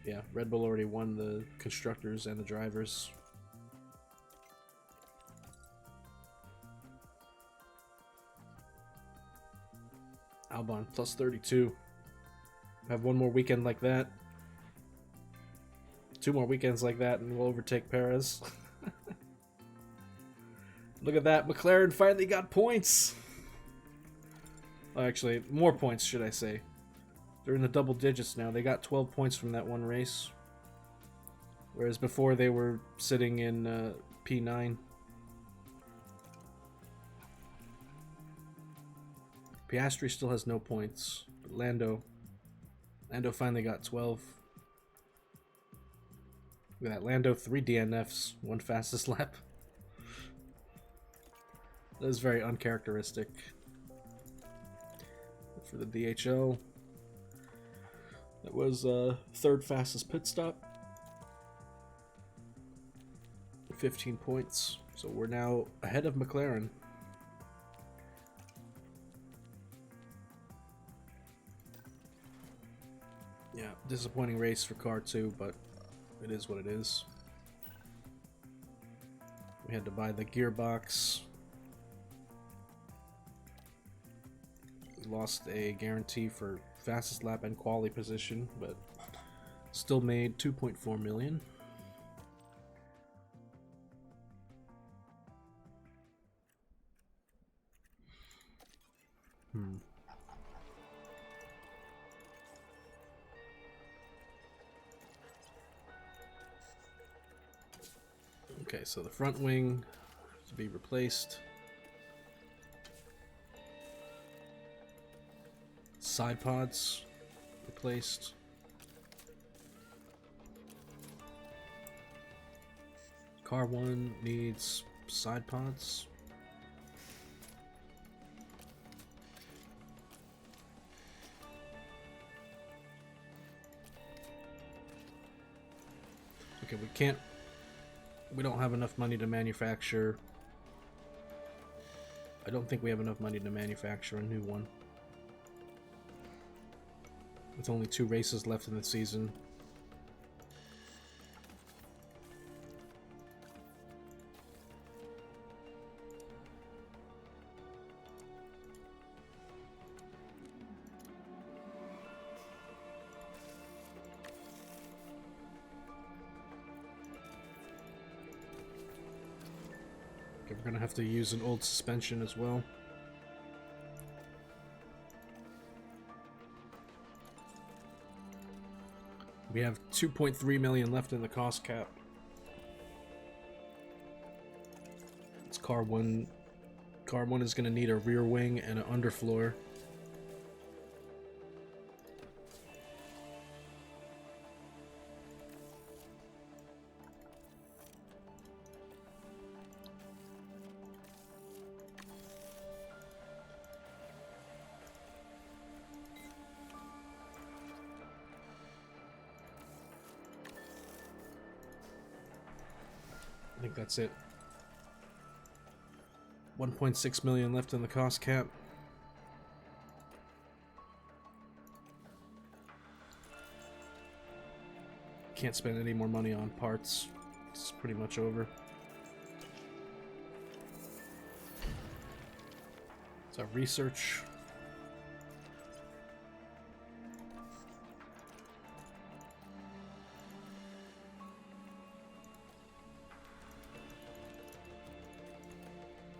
Yeah, Red Bull already won the constructors and the drivers. Albon plus 32. Have one more weekend like that. 2 more weekends like that and we'll overtake Perez. Look at that, McLaren finally got points! Oh, actually, more points should I say. They're in the double digits now. They got 12 points from that one race. Whereas before they were sitting in P9. Piastri still has no points. But Lando finally got 12. Look at that. Lando 3 DNFs, 1 fastest lap. That is very uncharacteristic. For the DHL. That was third fastest pit stop. 15 points. So we're now ahead of McLaren. Yeah, disappointing race for car 2, but it is what it is. We had to buy the gearbox. We lost a guarantee for fastest lap and quali position, but still made 2.4 million. Okay, so the front wing to be replaced. Side pods replaced. Car 1 needs side pods. Okay, we don't have enough money to manufacture. I don't think we have enough money to manufacture a new one. With only 2 races left in the season. Okay, we're gonna have to use an old suspension as well. We have 2.3 million left in the cost cap. It's car 1. Car 1 is going to need a rear wing and an underfloor. I think that's it. 1.6 million left in the cost cap. Can't spend any more money on parts. It's pretty much over. It's our research.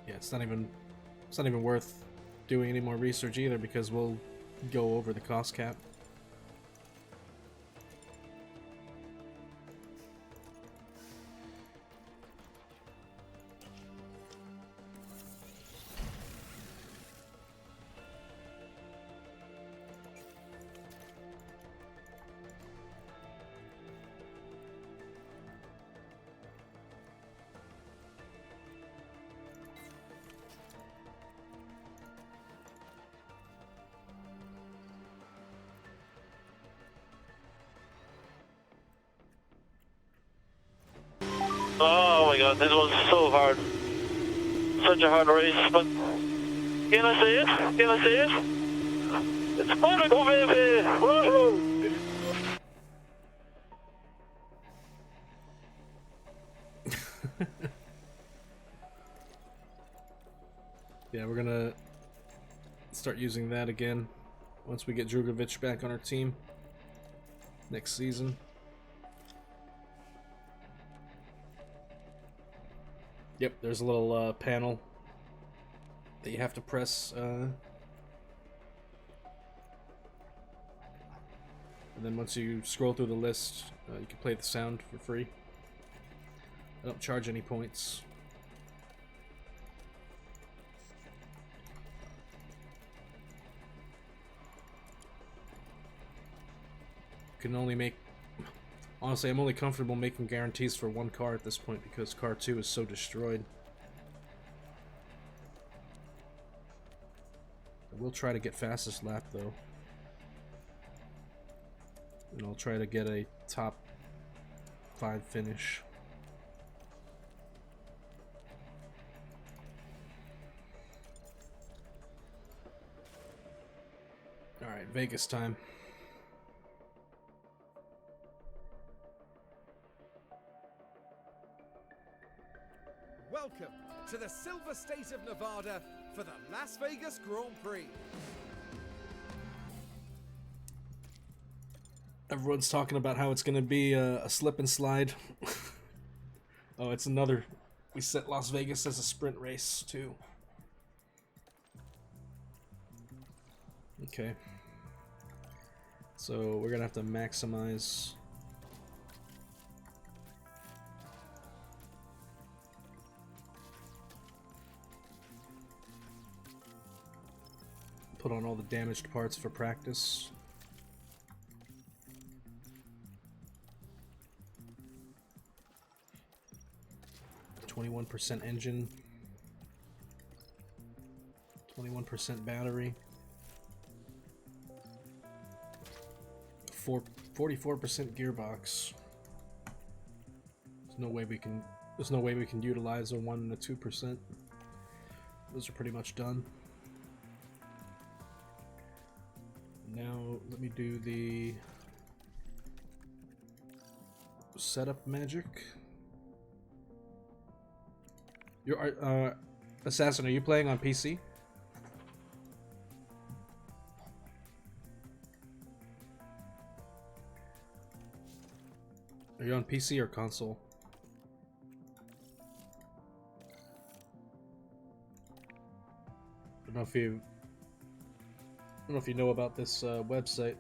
Yeah, it's not even worth doing any more research either because we'll go over the cost cap. Oh my god, this was so hard. Such a hard race, but... Can I say it? Can I say it? It's Monaco, baby! Woohoo! Yeah, we're gonna start using that again once we get Drugovic back on our team next season. Yep, there's a little panel that you have to press, and then once you scroll through the list, you can play the sound for free. I don't charge any points. You can only make... Honestly, I'm only comfortable making guarantees for one car at this point because car 2 is so destroyed. I will try to get fastest lap though. and I'll try to get a top 5 finish. Alright, Vegas time. Welcome to the Silver State of Nevada for the Las Vegas Grand Prix. Everyone's talking about how it's going to be a slip and slide. Oh, it's another. We set Las Vegas as a sprint race, too. Okay. So we're going to have to maximize. Put on all the damaged parts for practice. 21% engine, 21% battery, 44% gearbox. There's no way we can utilize a 1 and a 2%. Those are pretty much done. Now let me do the setup magic. You're Assassin, are you playing on PC? Are you on PC or console? I don't know if you know about this website.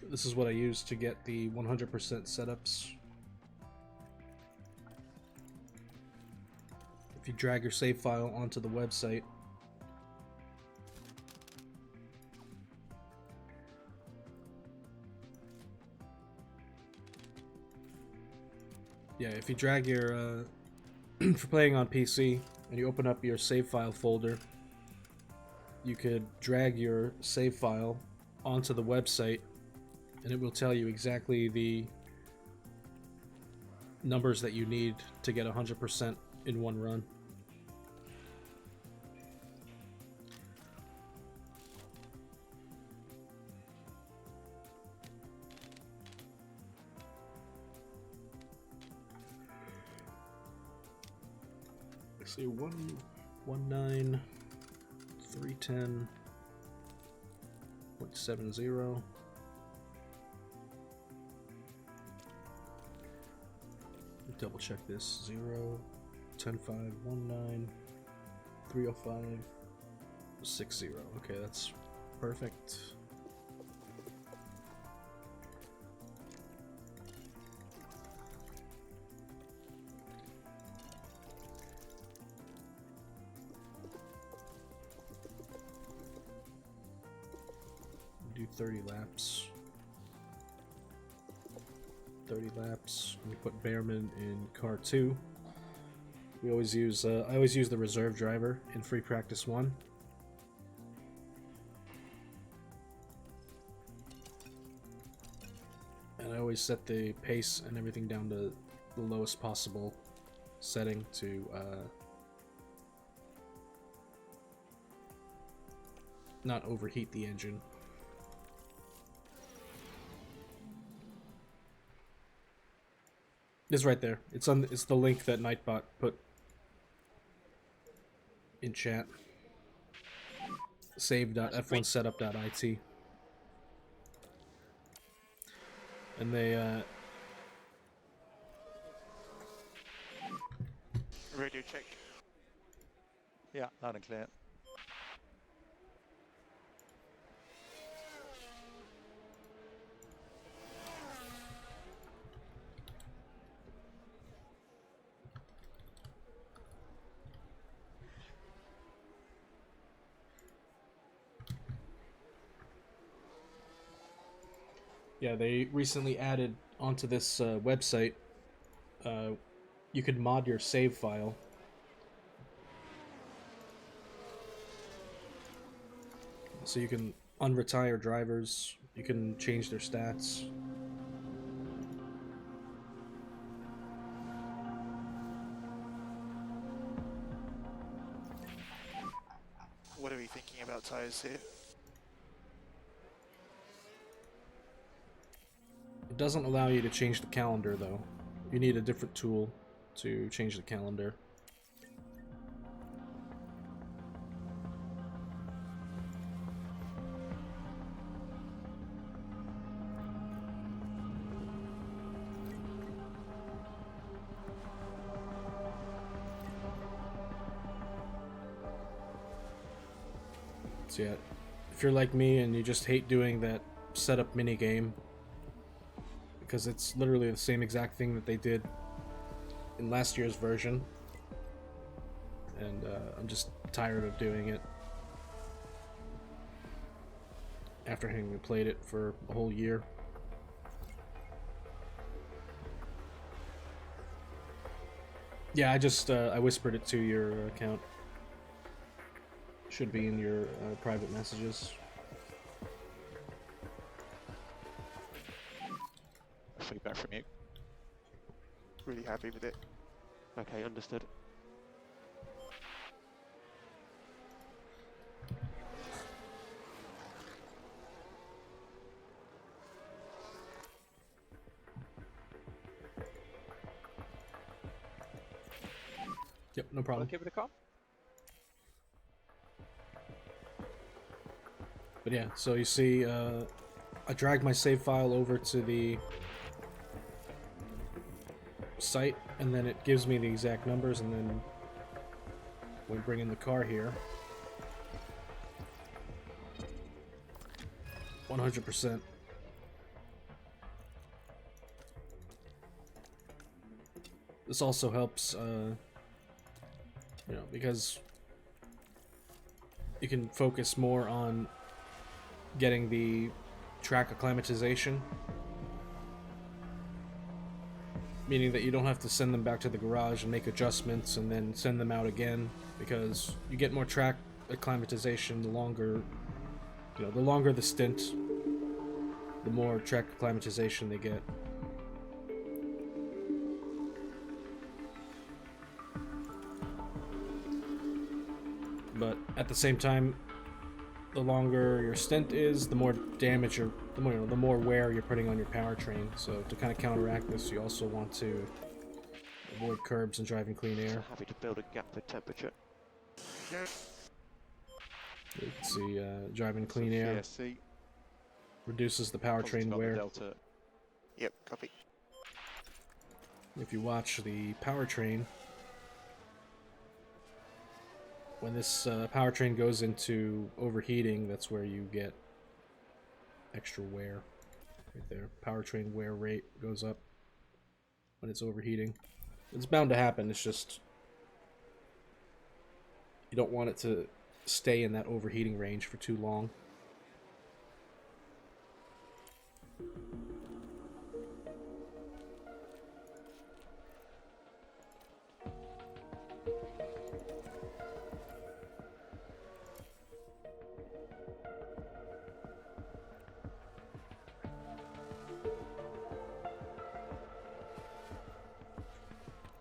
This is what I use to get the 100% setups. If you drag your save file onto the website, yeah, if you drag your for playing on PC and you open up your save file folder, you could drag your save file onto the website and it will tell you exactly the numbers that you need to get 100% in one run. Let's see, 119.310.70. Double check this. 0, 10.5, 305, 60. Okay, that's perfect. Do 30 laps. 30 laps. We put Behrman in car 2. We always use I always use the reserve driver in free practice 1. And I always set the pace and everything down to the lowest possible setting to not overheat the engine. It's right there. It's the link that Nightbot put in chat. Save.f1setup.it. And they Radio check. Yeah, loud and clear. Yeah, they recently added onto this website, you could mod your save file. So you can unretired drivers. You can change their stats. What are we thinking about tires here? It doesn't allow you to change the calendar though. You need a different tool to change the calendar. So yeah, if you're like me and you just hate doing that setup mini game, because it's literally the same exact thing that they did in last year's version, and I'm just tired of doing it after having played it for a whole year. Yeah, I just I whispered it to your account. Should be in your private messages. Feedback from you. Really happy with it. Okay, understood. Yep, no problem. Okay with the car? But yeah, so you see, I dragged my save file over to the site, and then it gives me the exact numbers, and then we bring in the car here. 100%. This also helps, you know, because you can focus more on getting the track acclimatization, meaning that you don't have to send them back to the garage and make adjustments and then send them out again, because you get more track acclimatization the longer, you know, the longer the stint, the more track acclimatization they get. But at the same time, the longer your stint is, the more damage you're, the more wear you're putting on your powertrain. So to kind of counteract this, you also want to avoid curbs and drive in clean air. Happy to build a gap with temperature. You can see drive in clean air CSC, reduces the powertrain positive on the wear. Delta. Yep, copy. If you watch the powertrain, when this powertrain goes into overheating, that's where you get extra wear. Right there. Powertrain wear rate goes up when it's overheating. It's bound to happen, it's just you don't want it to stay in that overheating range for too long.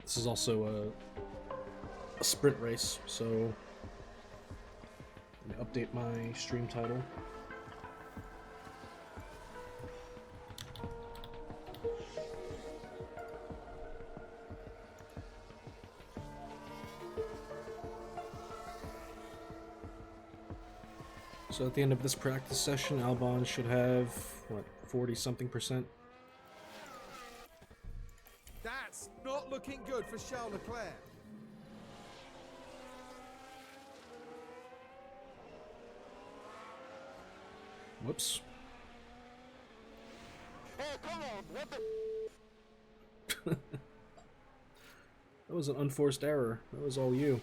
This is also a sprint race, so let me update my stream title. So at the end of this practice session, Albon should have, what, 40-something%? That's not looking good for Charles Leclerc. Whoops. Oh, come on, what the... That was an unforced error. That was all you.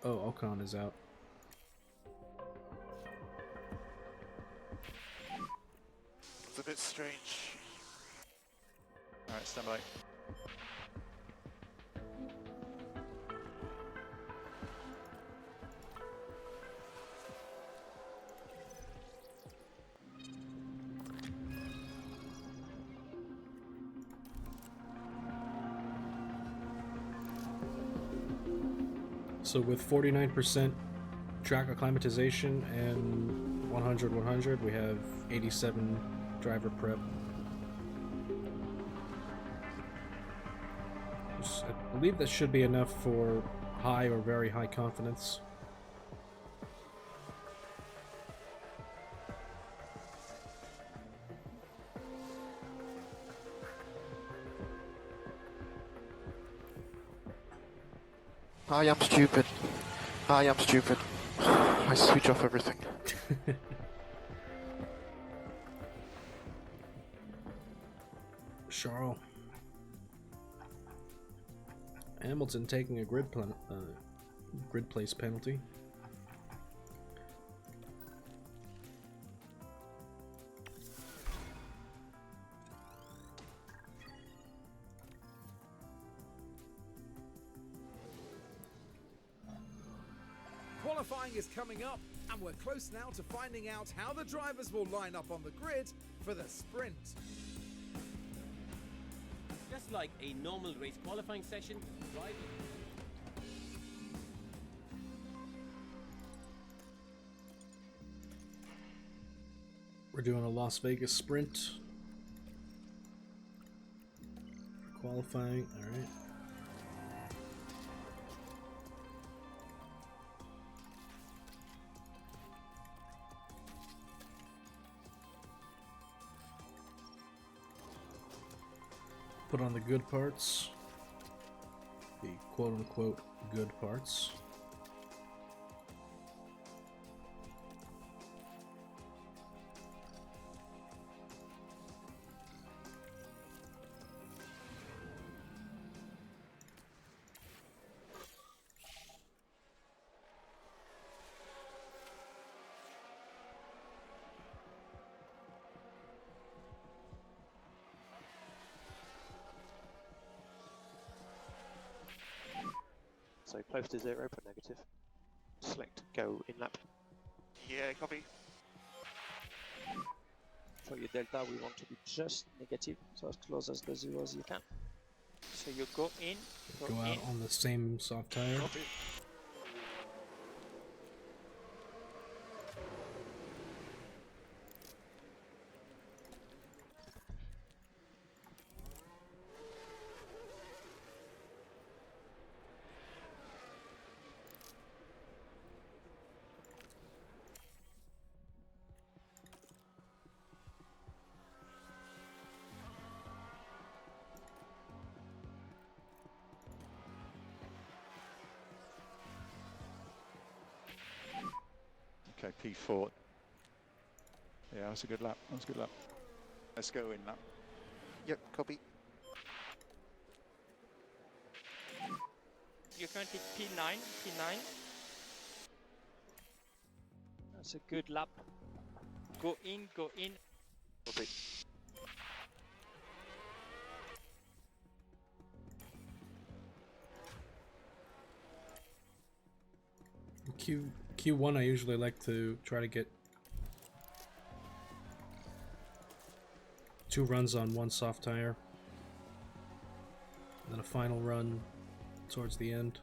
Oh, Ocon is out. It's a bit strange. Alright, stand by. So with 49% track acclimatization and 100-100, we have 87 driver prep. I believe that should be enough for high or very high confidence. I am stupid. I am stupid. I switch off everything. Charles. Hamilton taking a grid place penalty. Qualifying is coming up, and we're close now to finding out how the drivers will line up on the grid for the sprint. Just like a normal race qualifying session, drivers. We're doing a Las Vegas sprint for qualifying. All right. Put on the good parts, the quote-unquote good parts. So close to 0, but negative. Select go in lap. Yeah, copy. For your delta, we want to be just negative, so as close as the 0 as you can. So you go in, Go out on the same soft tire. Copy. Okay, P4. Yeah, that's a good lap. That's a good lap. Let's go in lap. Yep, copy. You're currently P9, P9. That's a good lap. Go in, go in. Copy. Q1 I usually like to try to get 2 runs on 1 soft tire, and then a final run towards the end.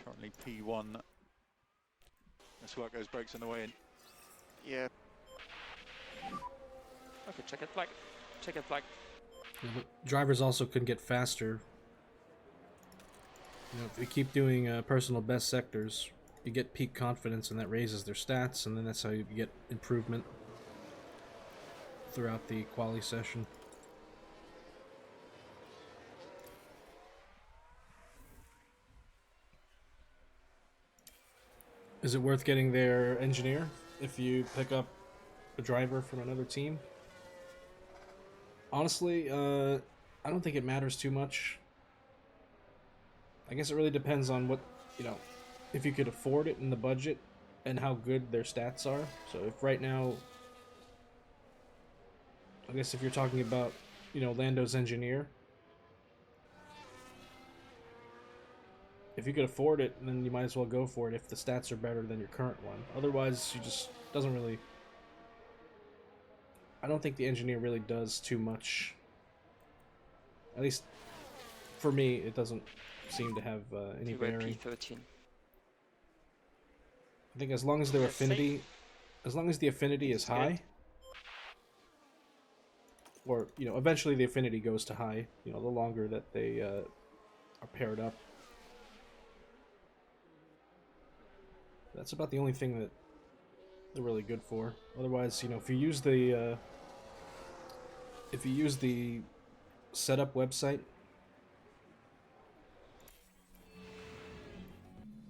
Currently P1. Let's work those brakes on the way in. Yeah. Okay, checkered flag. Checkered flag. Yeah, but drivers also can get faster. You know, if they keep doing personal best sectors, you get peak confidence, and that raises their stats, and then that's how you get improvement throughout the quali session. Is it worth getting their engineer if you pick up a driver from another team? Honestly, I don't think it matters too much. I guess it really depends on what, you know, if you could afford it in the budget and how good their stats are. So if right now, I guess if you're talking about, you know, Lando's engineer, if you could afford it, then you might as well go for it if the stats are better than your current one. Otherwise, you just doesn't really. I don't think the engineer really does too much. At least for me, it doesn't seem to have any You were bearing. P13. I think as long as their Yeah, affinity, as long as the affinity is It's good. high, or eventually the affinity goes to high. The longer that they are paired up. That's about the only thing that they're really good for. Otherwise, if you use the setup website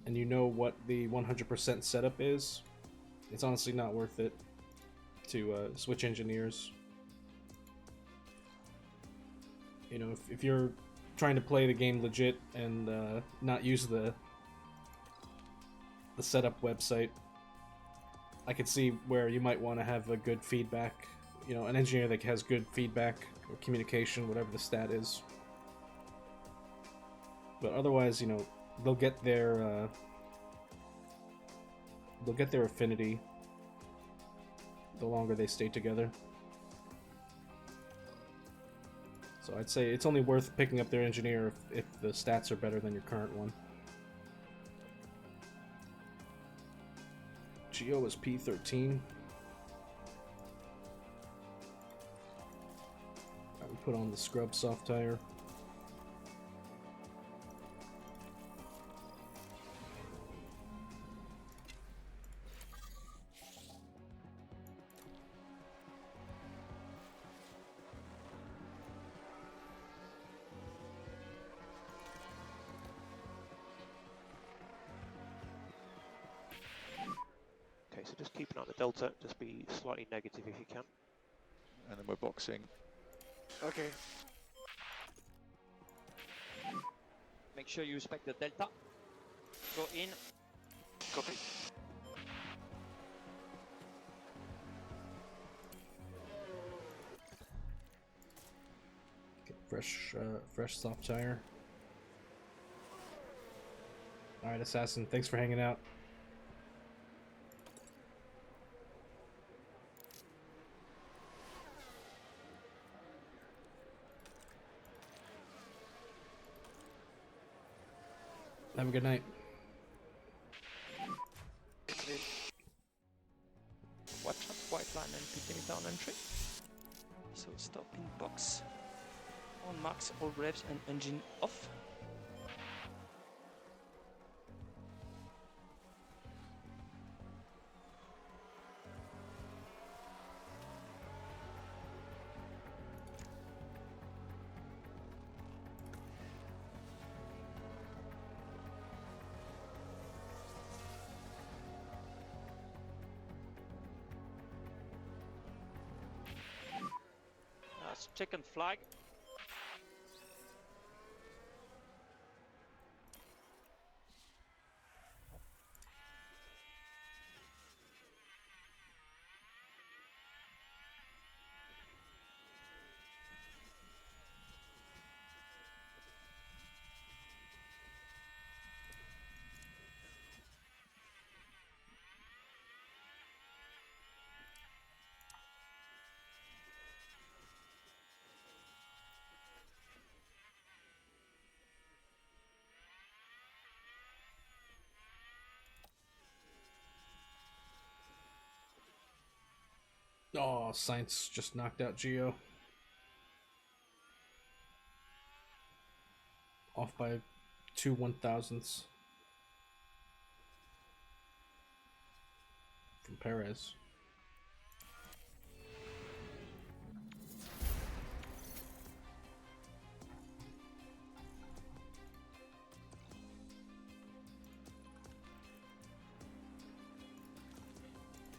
and you know what the 100% setup is, it's honestly not worth it to switch engineers. If you're trying to play the game legit and not use the setup website, I could see where you might want to have a good feedback, an engineer that has good feedback or communication, whatever the stat is. But otherwise, they'll get their affinity the longer they stay together. So I'd say it's only worth picking up their engineer if the stats are better than your current one. GIO is P13. I would put on the scrub soft tire. Okay, so just keep an eye on the delta, just be slightly negative if you can. And then we're boxing. Okay. Make sure you respect the delta. Go in. Copy. Get fresh soft tire. Alright, Assassin, thanks for hanging out. Have a good night. Watch out, white line and picking it down entry. So stop in box. On max, all revs and engine off. That's chicken flag. Oh, Science just knocked out GIO. Off by 2 1,000ths from Perez.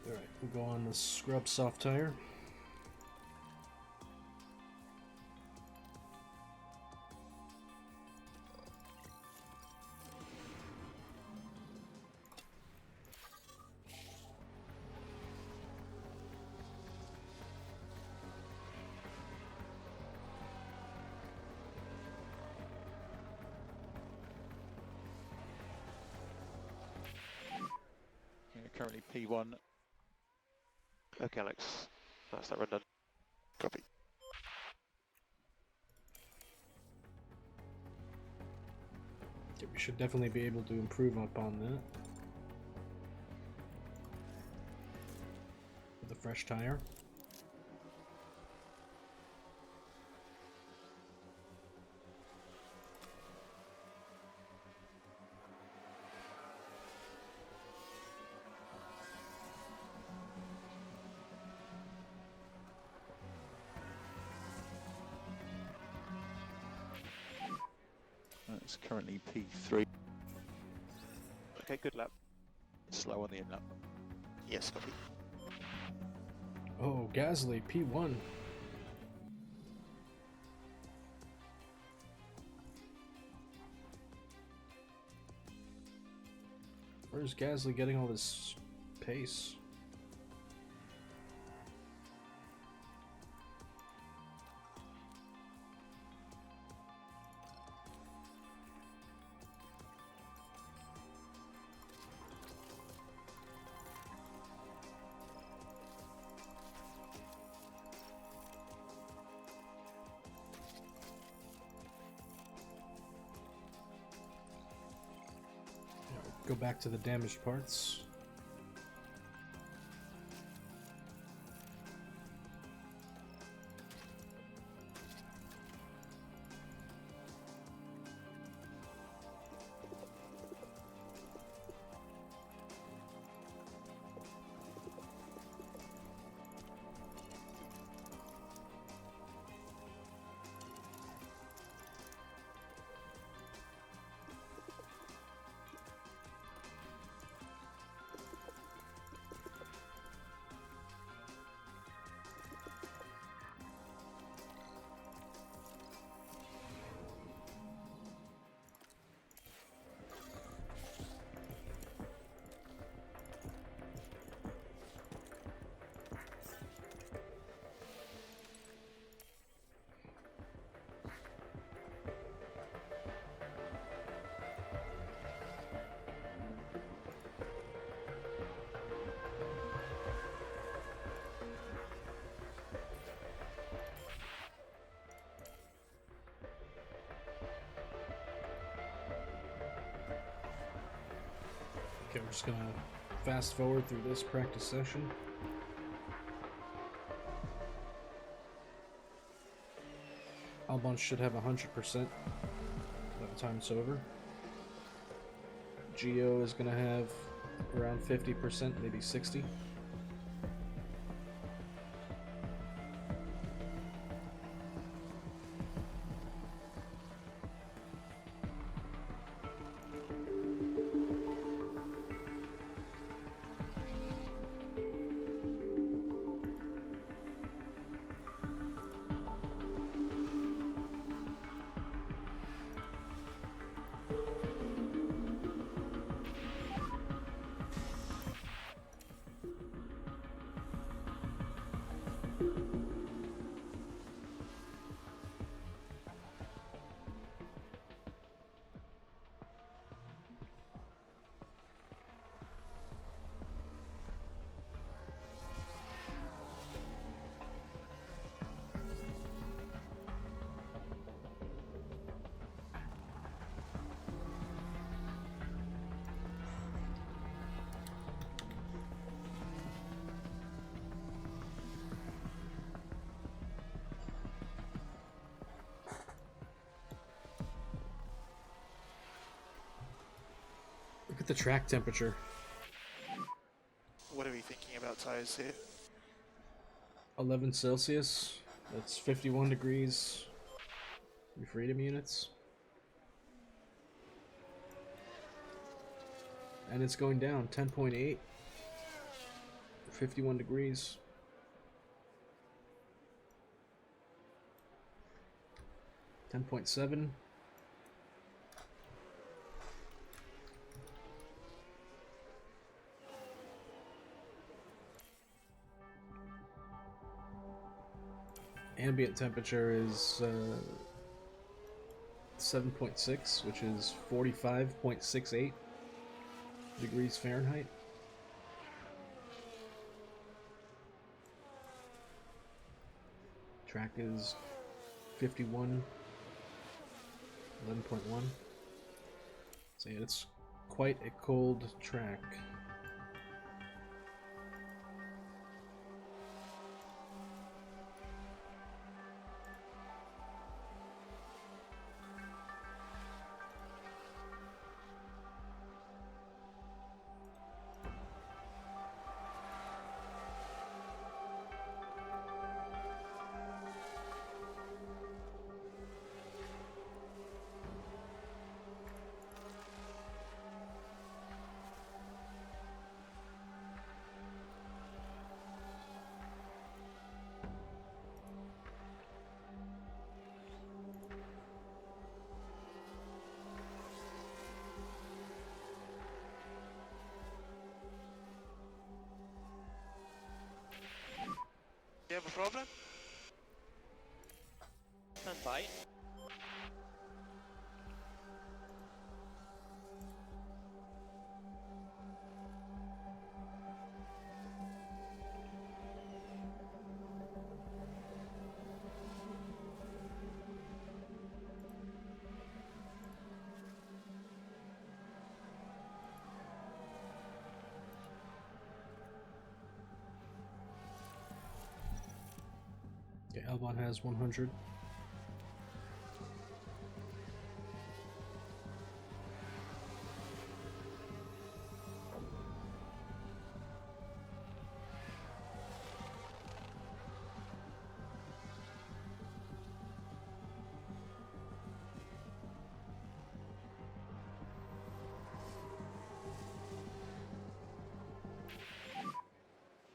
Alright, we'll go on the scrub soft tire. currently P1. Okay, Alex. That's that run done. Copy. Yeah, we should definitely be able to improve upon that with a fresh tire. It's currently P3. Okay, good lap. Slow on the in lap. Yes, copy. Oh, Gasly, P1. Where's Gasly getting all this pace? Go back to the damaged parts. Okay, we're just gonna fast forward through this practice session. Albon should have 100% by the time it's over. GIO is gonna have around 50%, maybe 60. Look at the track temperature. What are we thinking about tires here? 11 Celsius. That's 51 degrees. Your freedom units. And it's going down 10.8. 51 degrees. $10.7. Ambient temperature is 7.6, which is 45.68 degrees Fahrenheit. Track is 51, 11.1. So yeah, it's quite a cold track. You have a problem? Stand by. Okay, Albon has 100.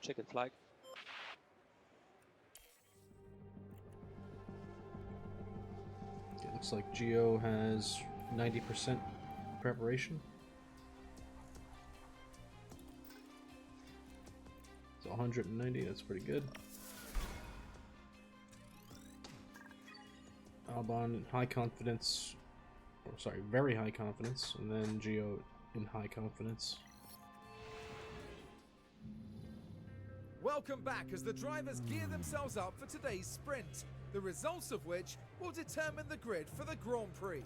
Checkered flag. It looks like GIO has 90% preparation. So 190, that's pretty good. Albon high confidence, or sorry, very high confidence, and then GIO in high confidence. Welcome back as the drivers gear themselves up for today's sprint, the results of which will determine the grid for the Grand Prix.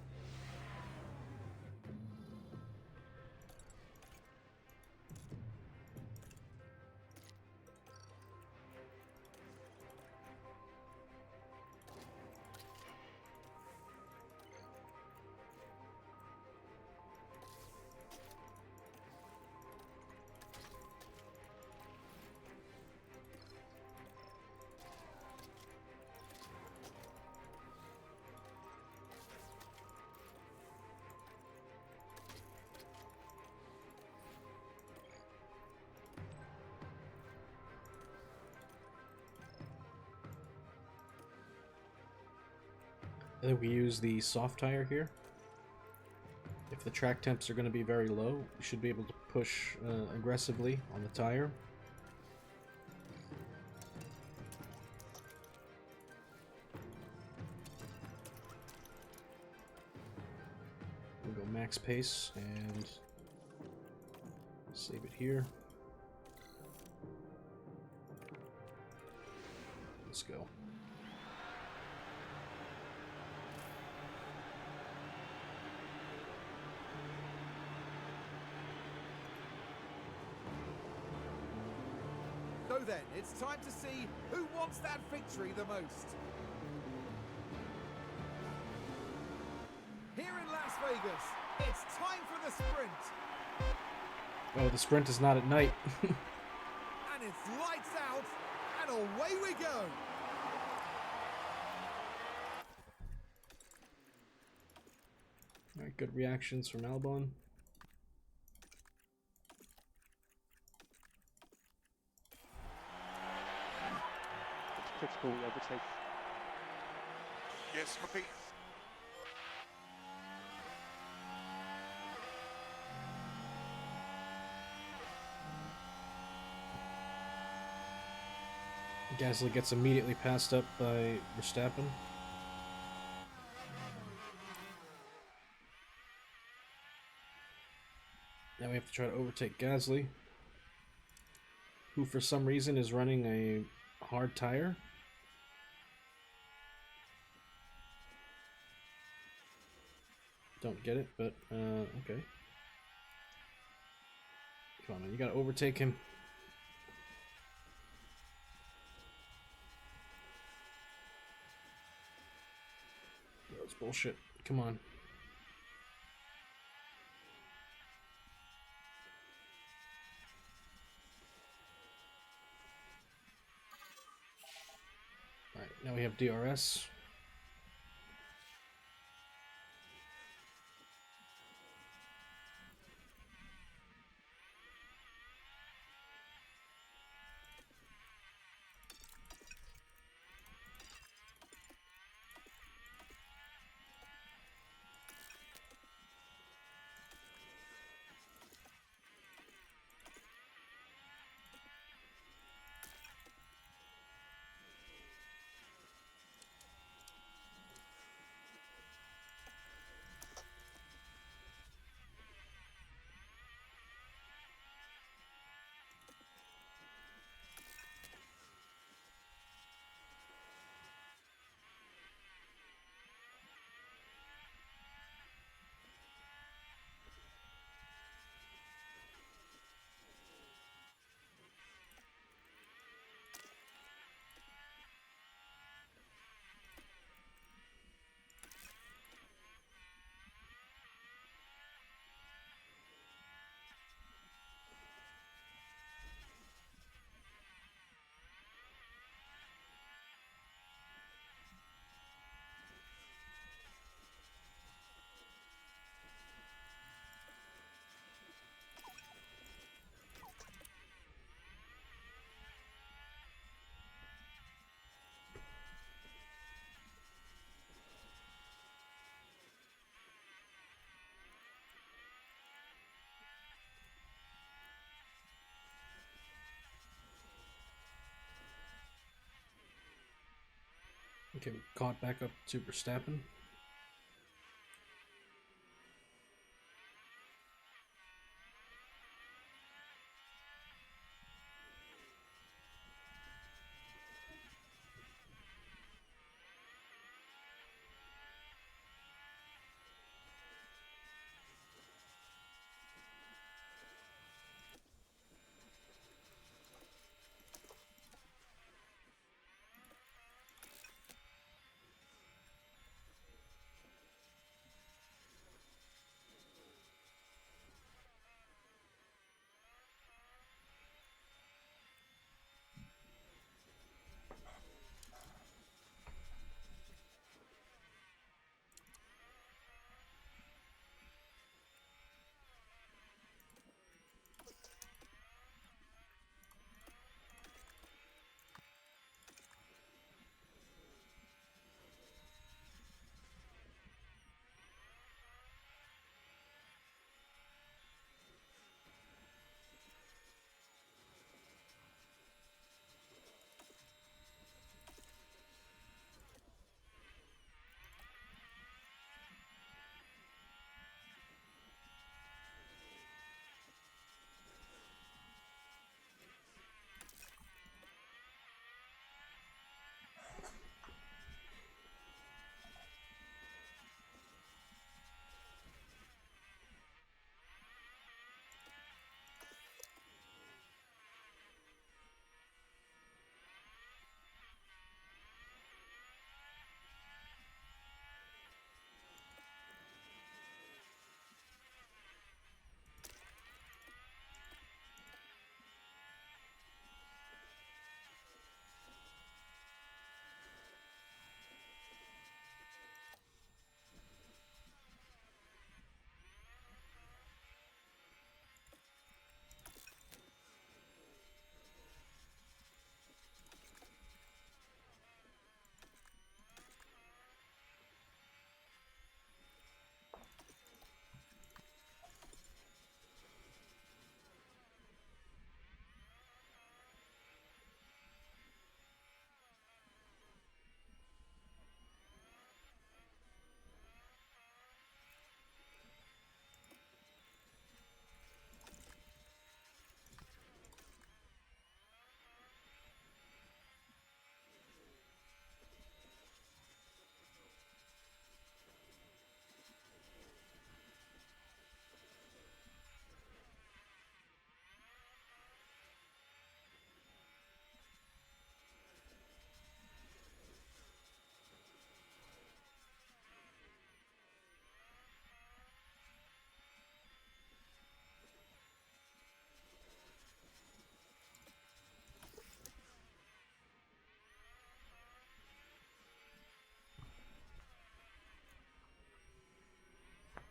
I think we use the soft tire here. If the track temps are going to be very low, we should be able to push aggressively on the tire. We'll go max pace and save it here. Let's go. So then, it's time to see who wants that victory the most. Here in Las Vegas, it's time for the sprint. Oh, the sprint is not at night. And it's lights out, and away we go. Alright, good reactions from Albon. Critical overtake. Yes, copy. Gasly gets immediately passed up by Verstappen. Now we have to try to overtake Gasly, who for some reason is running a hard tire. Don't get it, but okay. Come on, man, you gotta overtake him. That's bullshit. Come on. Alright, now we have DRS. Okay, we caught back up to Verstappen.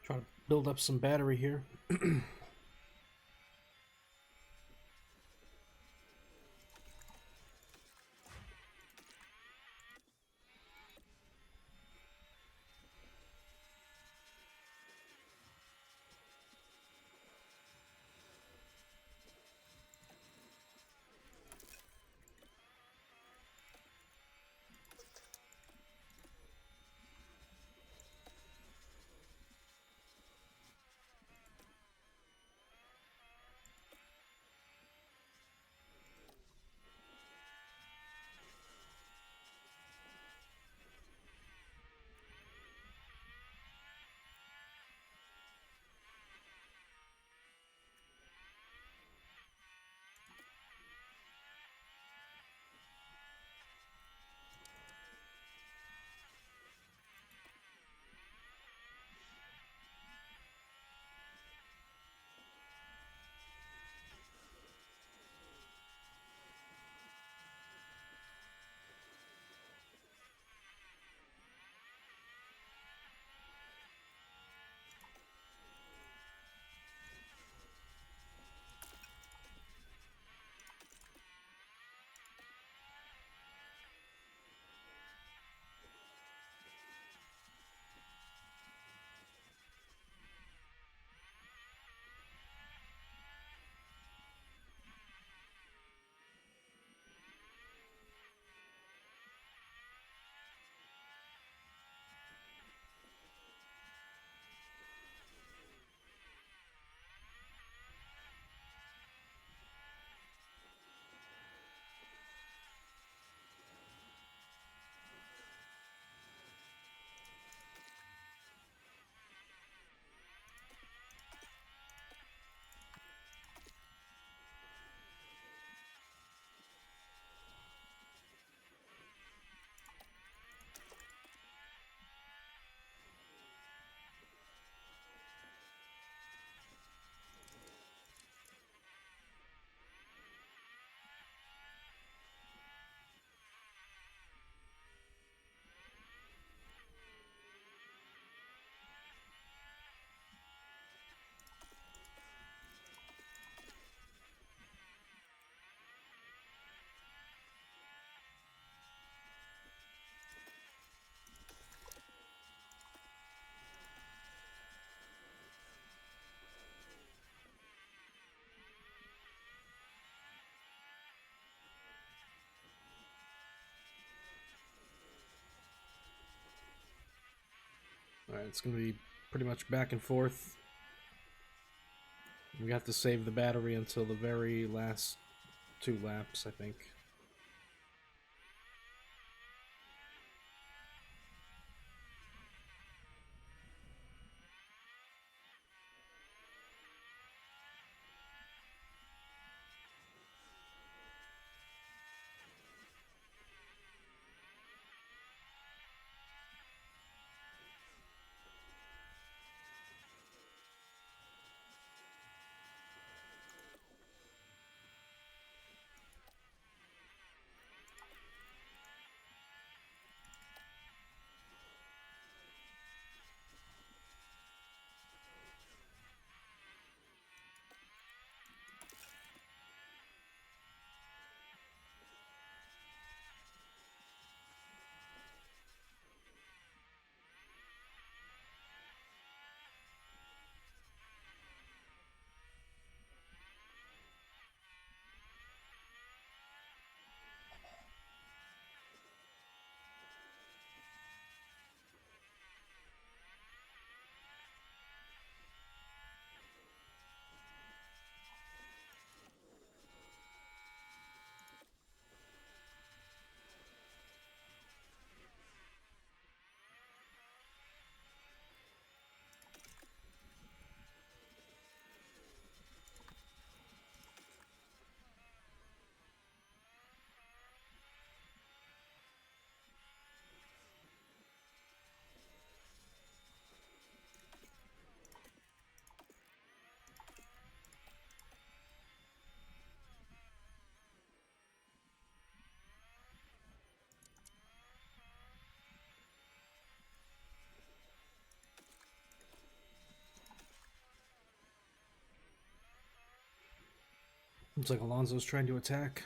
Try to build up some battery here. Alright, it's going to be pretty much back and forth. We have to save the battery until the very last 2 laps, I think. Looks like Alonso's trying to attack.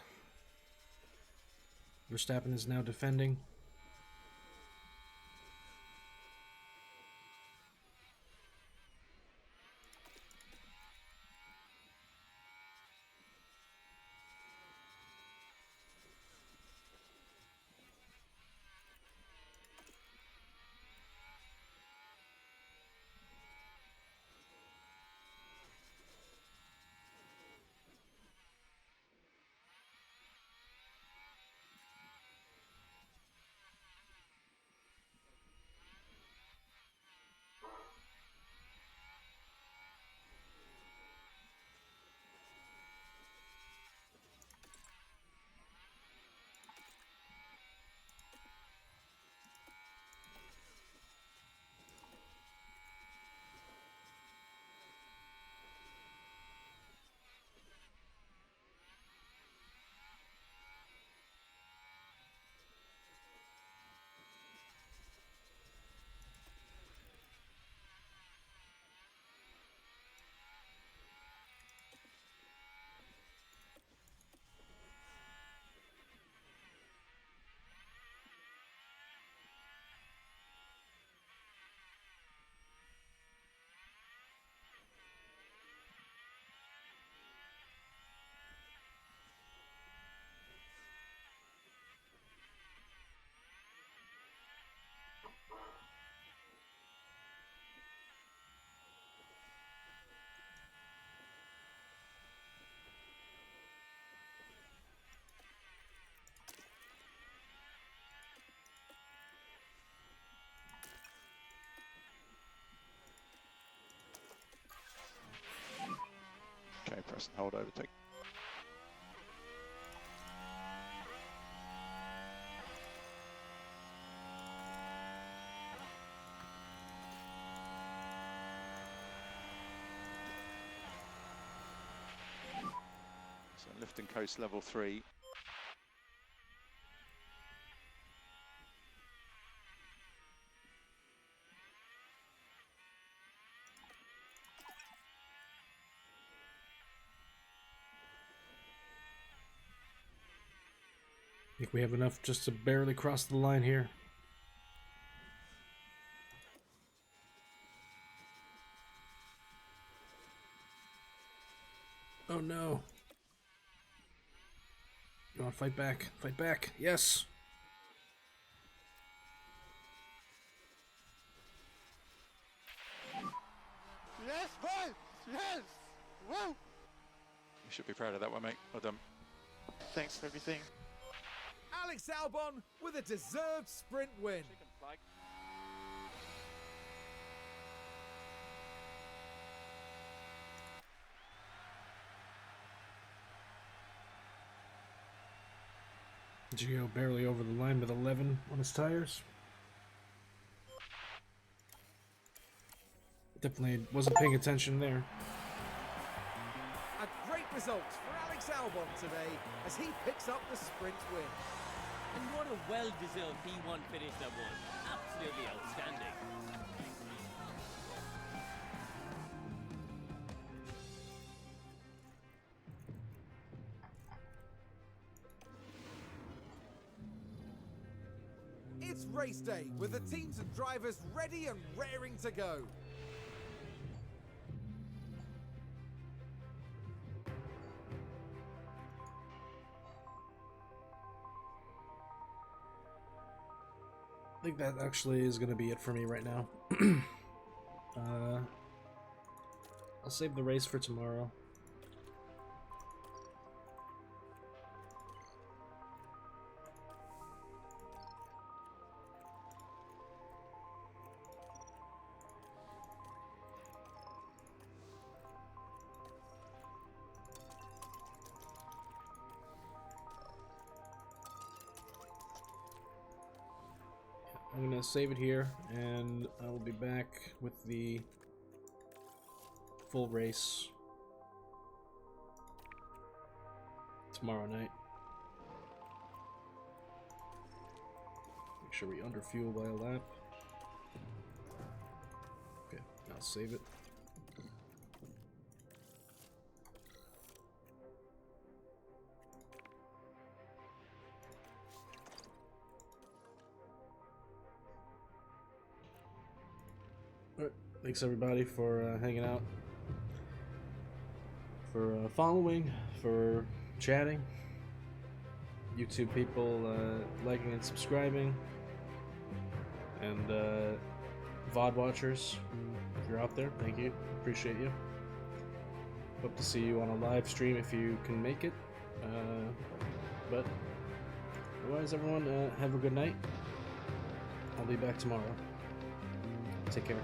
Verstappen is now defending. Okay, press and hold overtake. So lift and coast level 3. I think we have enough just to barely cross the line here. Oh no. You want to fight back? Fight back. Yes. Yes, boy! Yes! Woo! You should be proud of that one, mate. Well done. Thanks for everything. Alex Albon with a deserved sprint win. GIO barely over the line with 11 on his tires. Definitely wasn't paying attention there. A great result for Alex Albon today as he picks up the sprint win. And what a well-deserved P1 finish that was. Absolutely outstanding. It's race day with the teams and drivers ready and raring to go. I think that actually is going to be it for me right now. I'll save the race for tomorrow. I'm gonna save it here, and I will be back with the full race tomorrow night. Make sure we underfuel by a lap. Okay, I'll save it. Thanks everybody for hanging out, for following, for chatting. YouTube people liking and subscribing, and VOD watchers, if you're out there, thank you, appreciate you. Hope to see you on a live stream if you can make it. But otherwise, everyone, have a good night. I'll be back tomorrow. Take care.